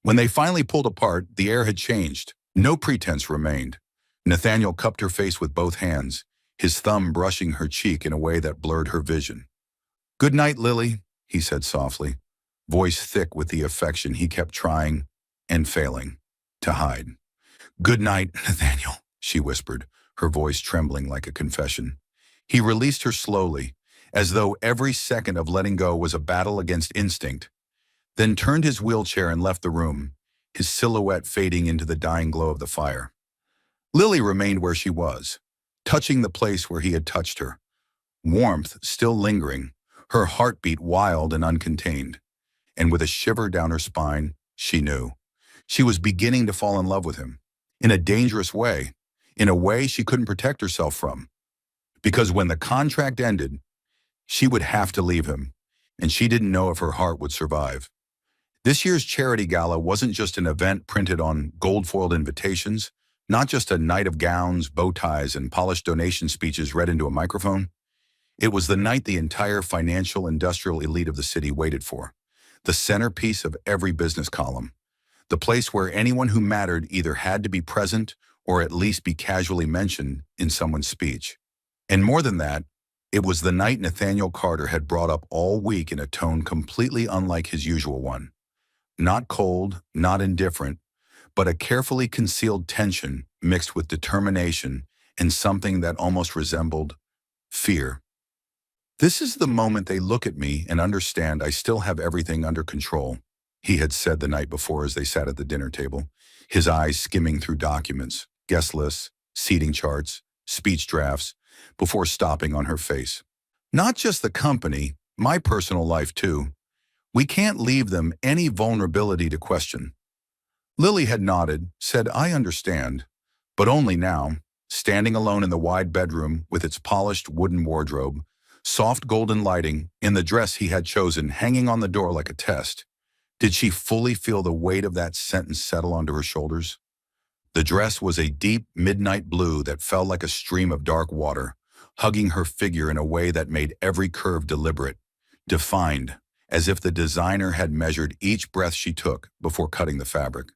When they finally pulled apart, the air had changed. No pretense remained. Nathaniel cupped her face with both hands, his thumb brushing her cheek in a way that blurred her vision. Good night, Lily, he said softly, voice thick with the affection he kept trying and failing to hide. Good night, Nathaniel, she whispered, her voice trembling like a confession. He released her slowly, as though every second of letting go was a battle against instinct, then turned his wheelchair and left the room, his silhouette fading into the dying glow of the fire. Lily remained where she was, touching the place where he had touched her, warmth still lingering, her heartbeat wild and uncontained. And with a shiver down her spine, she knew. She was beginning to fall in love with him, in a dangerous way, in a way she couldn't protect herself from. Because when the contract ended, she would have to leave him, and she didn't know if her heart would survive. This year's charity gala wasn't just an event printed on gold-foiled invitations, not just a night of gowns, bow ties, and polished donation speeches read into a microphone. It was the night the entire financial industrial elite of the city waited for, the centerpiece of every business column, the place where anyone who mattered either had to be present or at least be casually mentioned in someone's speech. And more than that, it was the night Nathaniel Carter had brought up all week in a tone completely unlike his usual one. Not cold, not indifferent, but a carefully concealed tension mixed with determination and something that almost resembled fear. This is the moment they look at me and understand I still have everything under control, he had said the night before as they sat at the dinner table, his eyes skimming through documents, guest lists, seating charts, speech drafts, before stopping on her face. Not just the company, my personal life too. We can't leave them any vulnerability to question. Lily had nodded, said, I understand, but only now, standing alone in the wide bedroom with its polished wooden wardrobe, soft golden lighting, in the dress he had chosen hanging on the door like a test, did she fully feel the weight of that sentence settle onto her shoulders. The dress was a deep midnight blue that felt like a stream of dark water, hugging her figure in a way that made every curve deliberate, defined, as if the designer had measured each breath she took before cutting the fabric.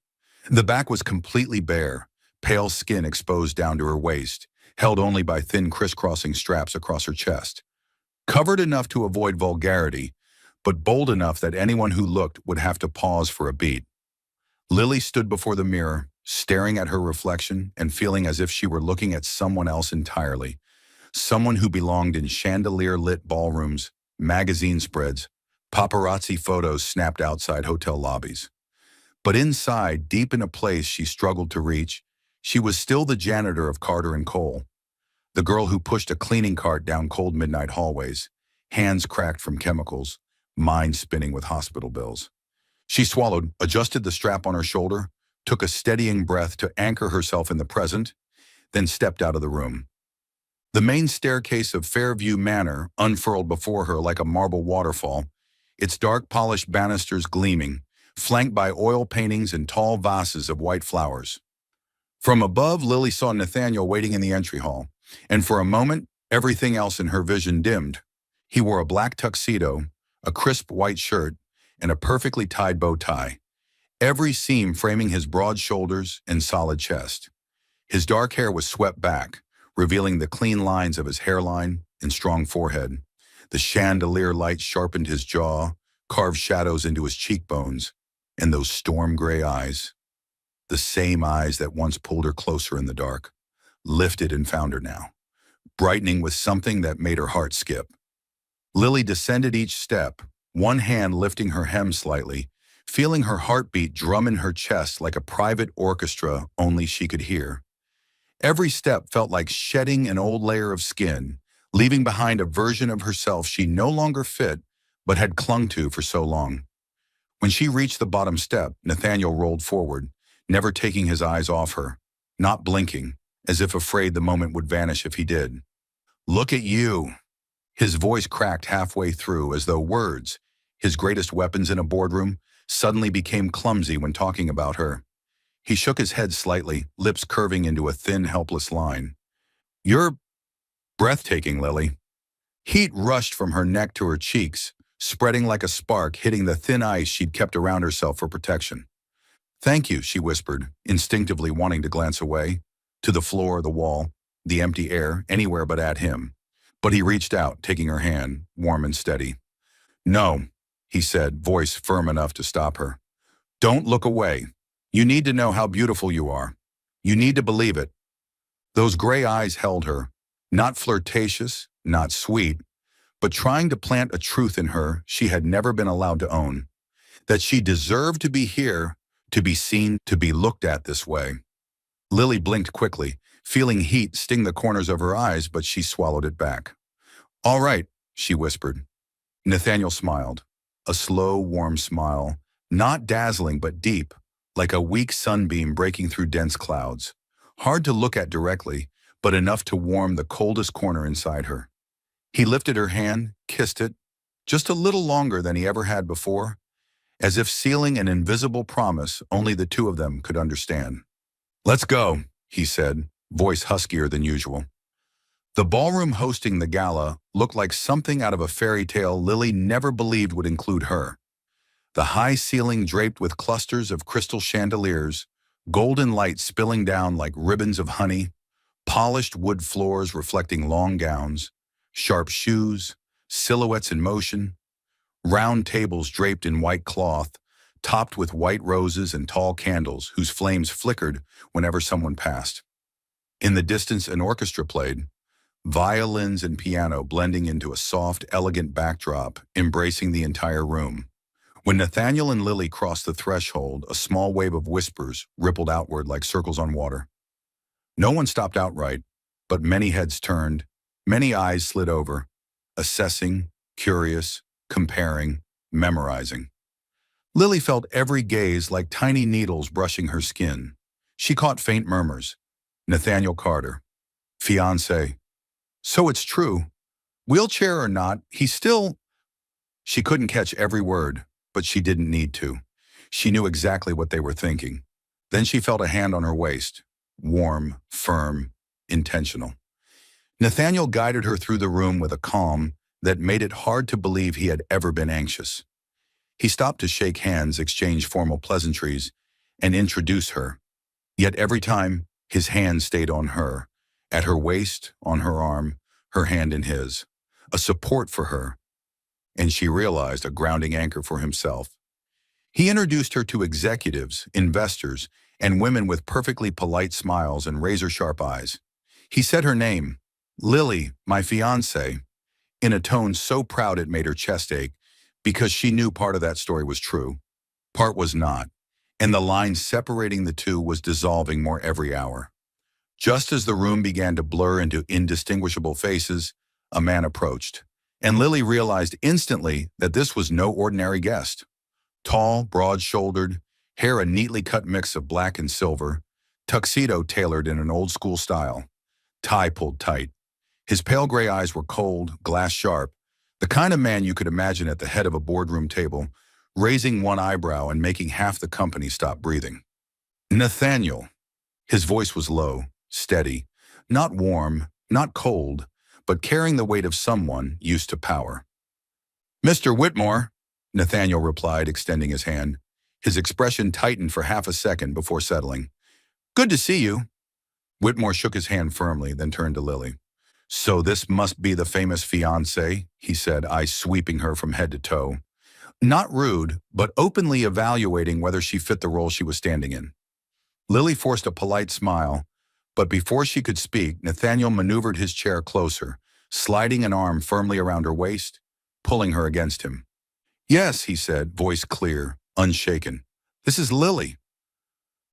The back was completely bare, pale skin exposed down to her waist, held only by thin crisscrossing straps across her chest. Covered enough to avoid vulgarity, but bold enough that anyone who looked would have to pause for a beat. Lily stood before the mirror, staring at her reflection and feeling as if she were looking at someone else entirely, someone who belonged in chandelier-lit ballrooms, magazine spreads, Paparazzi photos snapped outside hotel lobbies. But inside, deep in a place she struggled to reach, she was still the janitor of Carter and Cole, the girl who pushed a cleaning cart down cold midnight hallways, hands cracked from chemicals, mind spinning with hospital bills. She swallowed, adjusted the strap on her shoulder, took a steadying breath to anchor herself in the present, then stepped out of the room. The main staircase of Fairview Manor unfurled before her like a marble waterfall, its dark polished banisters gleaming, flanked by oil paintings and tall vases of white flowers. From above, Lily saw Nathaniel waiting in the entry hall, and for a moment, everything else in her vision dimmed. He wore a black tuxedo, a crisp white shirt, and a perfectly tied bow tie, every seam framing his broad shoulders and solid chest. His dark hair was swept back, revealing the clean lines of his hairline and strong forehead. The chandelier light sharpened his jaw, carved shadows into his cheekbones, and those storm gray eyes, the same eyes that once pulled her closer in the dark, lifted and found her now, brightening with something that made her heart skip. Lily descended each step, one hand lifting her hem slightly, feeling her heartbeat drum in her chest like a private orchestra only she could hear. Every step felt like shedding an old layer of skin, leaving behind a version of herself she no longer fit but had clung to for so long. When she reached the bottom step, Nathaniel rolled forward, never taking his eyes off her, not blinking, as if afraid the moment would vanish if he did. "Look at you." His voice cracked halfway through as though words, his greatest weapons in a boardroom, suddenly became clumsy when talking about her. He shook his head slightly, lips curving into a thin, helpless line. "You're breathtaking, Lily." Heat rushed from her neck to her cheeks, spreading like a spark, hitting the thin ice she'd kept around herself for protection. "Thank you," she whispered, instinctively wanting to glance away, to the floor, the wall, the empty air, anywhere but at him. But he reached out, taking her hand, warm and steady. "No," he said, voice firm enough to stop her. "Don't look away. You need to know how beautiful you are. You need to believe it." Those gray eyes held her, not flirtatious, not sweet, but trying to plant a truth in her she had never been allowed to own, that she deserved to be here, to be seen, to be looked at this way. Lily blinked quickly, feeling heat sting the corners of her eyes, but she swallowed it back. "All right," she whispered. Nathaniel smiled, a slow, warm smile, not dazzling but deep, like a weak sunbeam breaking through dense clouds. Hard to look at directly, but enough to warm the coldest corner inside her. He lifted her hand, kissed it, just a little longer than he ever had before, as if sealing an invisible promise only the two of them could understand. "Let's go," he said, voice huskier than usual. The ballroom hosting the gala looked like something out of a fairy tale Lily never believed would include her. The high ceiling draped with clusters of crystal chandeliers, golden light spilling down like ribbons of honey, polished wood floors reflecting long gowns, sharp shoes, silhouettes in motion, round tables draped in white cloth, topped with white roses and tall candles whose flames flickered whenever someone passed. In the distance, an orchestra played, violins and piano blending into a soft, elegant backdrop, embracing the entire room. When Nathaniel and Lily crossed the threshold, a small wave of whispers rippled outward like circles on water. No one stopped outright, but many heads turned, many eyes slid over, assessing, curious, comparing, memorizing. Lily felt every gaze like tiny needles brushing her skin. She caught faint murmurs. Nathaniel Carter. Fiancé. So it's true. Wheelchair or not, he's still... She couldn't catch every word, but she didn't need to. She knew exactly what they were thinking. Then she felt a hand on her waist. Warm, firm, intentional. Nathaniel guided her through the room with a calm that made it hard to believe he had ever been anxious. He stopped to shake hands, exchange formal pleasantries, and introduce her. Yet every time, his hand stayed on her, at her waist, on her arm, her hand in his, a support for her, and she realized a grounding anchor for himself. He introduced her to executives, investors, and women with perfectly polite smiles and razor-sharp eyes. He said her name, Lily, my fiancée, in a tone so proud it made her chest ache, because she knew part of that story was true, part was not, and the line separating the two was dissolving more every hour. Just as the room began to blur into indistinguishable faces, a man approached, and Lily realized instantly that this was no ordinary guest. Tall, broad-shouldered, hair a neatly cut mix of black and silver, tuxedo tailored in an old-school style, tie pulled tight. His pale gray eyes were cold, glass-sharp, the kind of man you could imagine at the head of a boardroom table, raising one eyebrow and making half the company stop breathing. Nathaniel. His voice was low, steady, not warm, not cold, but carrying the weight of someone used to power. "Mr. Whitmore," Nathaniel replied, extending his hand. His expression tightened for half a second before settling. "Good to see you." Whitmore shook his hand firmly, then turned to Lily. "So this must be the famous fiancé," he said, eyes sweeping her from head to toe. Not rude, but openly evaluating whether she fit the role she was standing in. Lily forced a polite smile, but before she could speak, Nathaniel maneuvered his chair closer, sliding an arm firmly around her waist, pulling her against him. "Yes," he said, voice clear, unshaken. "This is Lily,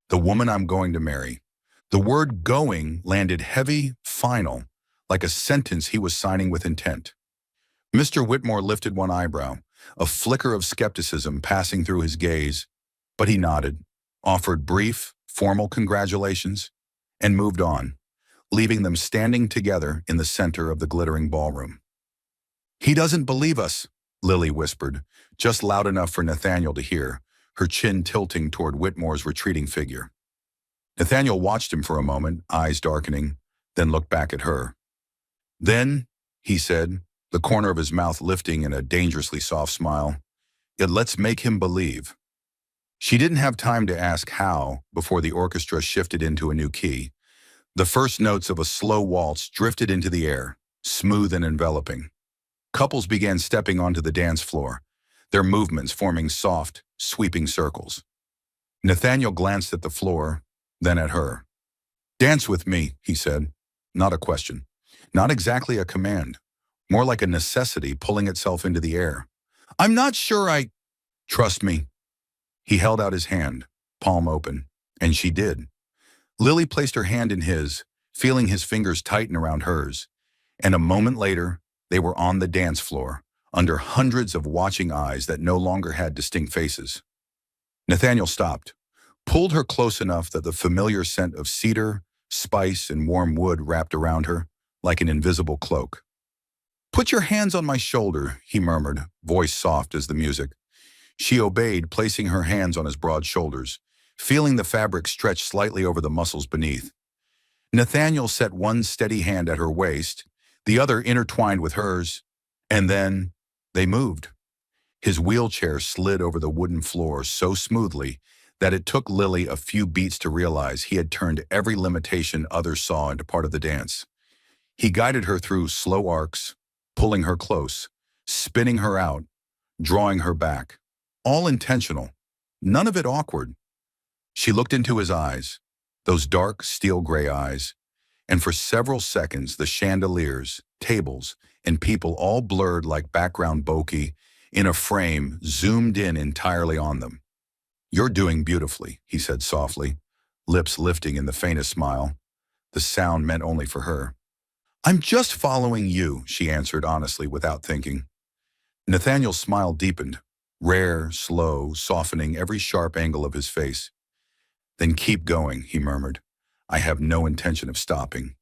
the woman I'm going to marry." The word "going" landed heavy, final, like a sentence he was signing with intent. Mr. Whitmore lifted one eyebrow, a flicker of skepticism passing through his gaze, but he nodded, offered brief, formal congratulations, and moved on, leaving them standing together in the center of the glittering ballroom. "He doesn't believe us," Lily whispered, just loud enough for Nathaniel to hear, her chin tilting toward Whitmore's retreating figure. Nathaniel watched him for a moment, eyes darkening, then looked back at her. "Then," he said, the corner of his mouth lifting in a dangerously soft smile, "let's make him believe." She didn't have time to ask how before the orchestra shifted into a new key. The first notes of a slow waltz drifted into the air, smooth and enveloping. Couples began stepping onto the dance floor, their movements forming soft, sweeping circles. Nathaniel glanced at the floor, then at her. "Dance with me," he said. Not a question. Not exactly a command. More like a necessity pulling itself into the air. "I'm not sure I—" "Trust me." He held out his hand, palm open, and she did. Lily placed her hand in his, feeling his fingers tighten around hers, and a moment later, they were on the dance floor, under hundreds of watching eyes that no longer had distinct faces. Nathaniel stopped, pulled her close enough that the familiar scent of cedar, spice, and warm wood wrapped around her like an invisible cloak. "Put your hands on my shoulder," he murmured, voice soft as the music. She obeyed, placing her hands on his broad shoulders, feeling the fabric stretch slightly over the muscles beneath. Nathaniel set one steady hand at her waist, the other intertwined with hers, and then they moved. His wheelchair slid over the wooden floor so smoothly that it took Lily a few beats to realize he had turned every limitation others saw into part of the dance. He guided her through slow arcs, pulling her close, spinning her out, drawing her back. All intentional, none of it awkward. She looked into his eyes, those dark, steel-gray eyes, and for several seconds the chandeliers, tables, and people all blurred like background bokeh in a frame zoomed in entirely on them. "You're doing beautifully," he said softly, lips lifting in the faintest smile. The sound meant only for her. "I'm just following you," she answered honestly without thinking. Nathaniel's smile deepened, rare, slow, softening every sharp angle of his face. "Then keep going," he murmured. "I have no intention of stopping."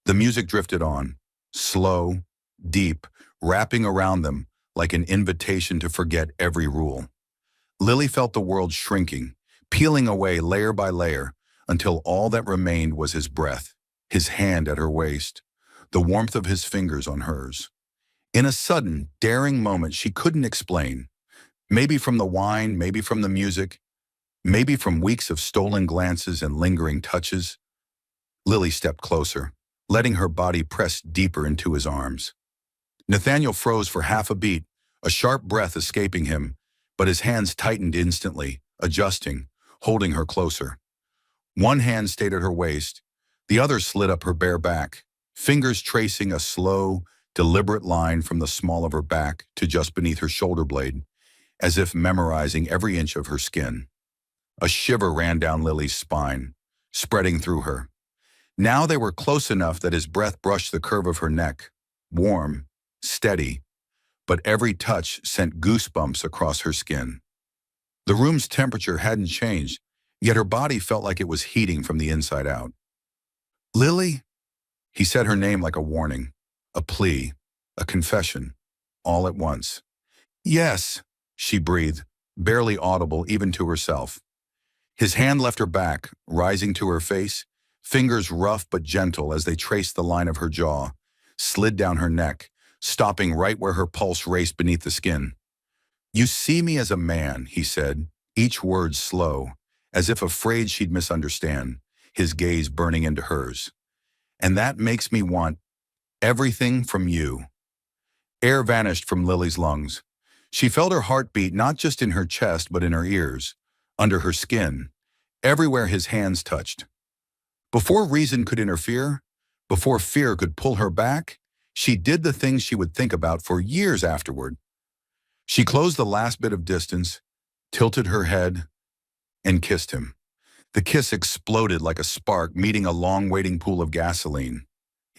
The music drifted on, slow, deep, wrapping around them like an invitation to forget every rule. Lily felt the world shrinking, peeling away layer by layer, until all that remained was his breath, his hand at her waist, the warmth of his fingers on hers. In a sudden, daring moment she couldn't explain, maybe from the wine, maybe from the music, maybe from weeks of stolen glances and lingering touches, Lily stepped closer, letting her body press deeper into his arms. Nathaniel froze for half a beat, a sharp breath escaping him, but his hands tightened instantly, adjusting, holding her closer. One hand stayed at her waist, the other slid up her bare back, fingers tracing a slow, deliberate line from the small of her back to just beneath her shoulder blade, as if memorizing every inch of her skin. A shiver ran down Lily's spine, spreading through her. Now they were close enough that his breath brushed the curve of her neck, warm, steady, but every touch sent goosebumps across her skin. The room's temperature hadn't changed, yet her body felt like it was heating from the inside out. "Lily?" He said her name like a warning, a plea, a confession, all at once. "Yes," she breathed, barely audible even to herself. His hand left her back, rising to her face, fingers rough but gentle as they traced the line of her jaw, slid down her neck, stopping right where her pulse raced beneath the skin. "You see me as a man," he said, each word slow, as if afraid she'd misunderstand, his gaze burning into hers. "And that makes me want everything from you." Air vanished from Lily's lungs. She felt her heartbeat not just in her chest but in her ears, under her skin, everywhere his hands touched. Before reason could interfere, before fear could pull her back, she did the things she would think about for years afterward. She closed the last bit of distance, tilted her head, and kissed him. The kiss exploded like a spark meeting a long-waiting pool of gasoline.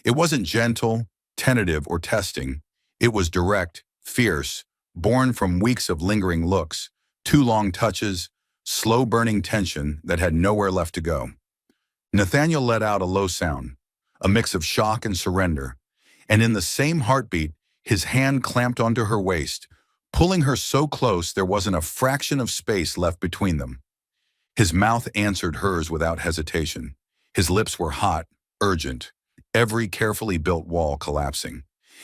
It wasn't gentle, tentative, or testing. It was direct, fierce, born from weeks of lingering looks, too long touches, slow-burning tension that had nowhere left to go. Nathaniel let out a low sound, a mix of shock and surrender, and in the same heartbeat, his hand clamped onto her waist, pulling her so close there wasn't a fraction of space left between them. His mouth answered hers without hesitation. His lips were hot, urgent, every carefully built wall collapsing.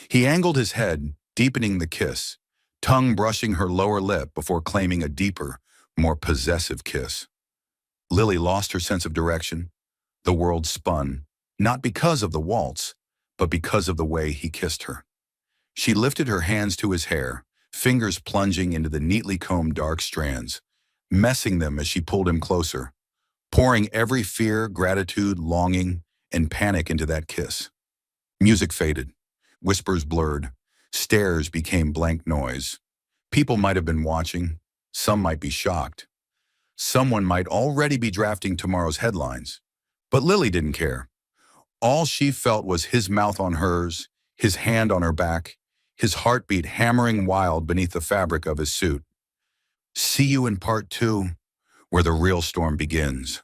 He angled his head, deepening the kiss, tongue brushing her lower lip before claiming a deeper, more possessive kiss. Lily lost her sense of direction. The world spun, not because of the waltz, but because of the way he kissed her. She lifted her hands to his hair, fingers plunging into the neatly combed dark strands, messing them as she pulled him closer, pouring every fear, gratitude, longing, and panic into that kiss. Music faded, whispers blurred, stares became blank noise. People might have been watching, some might be shocked. Someone might already be drafting tomorrow's headlines. But Lily didn't care. All she felt was his mouth on hers, his hand on her back, his heartbeat hammering wild beneath the fabric of his suit. See you in part 2, where the real storm begins.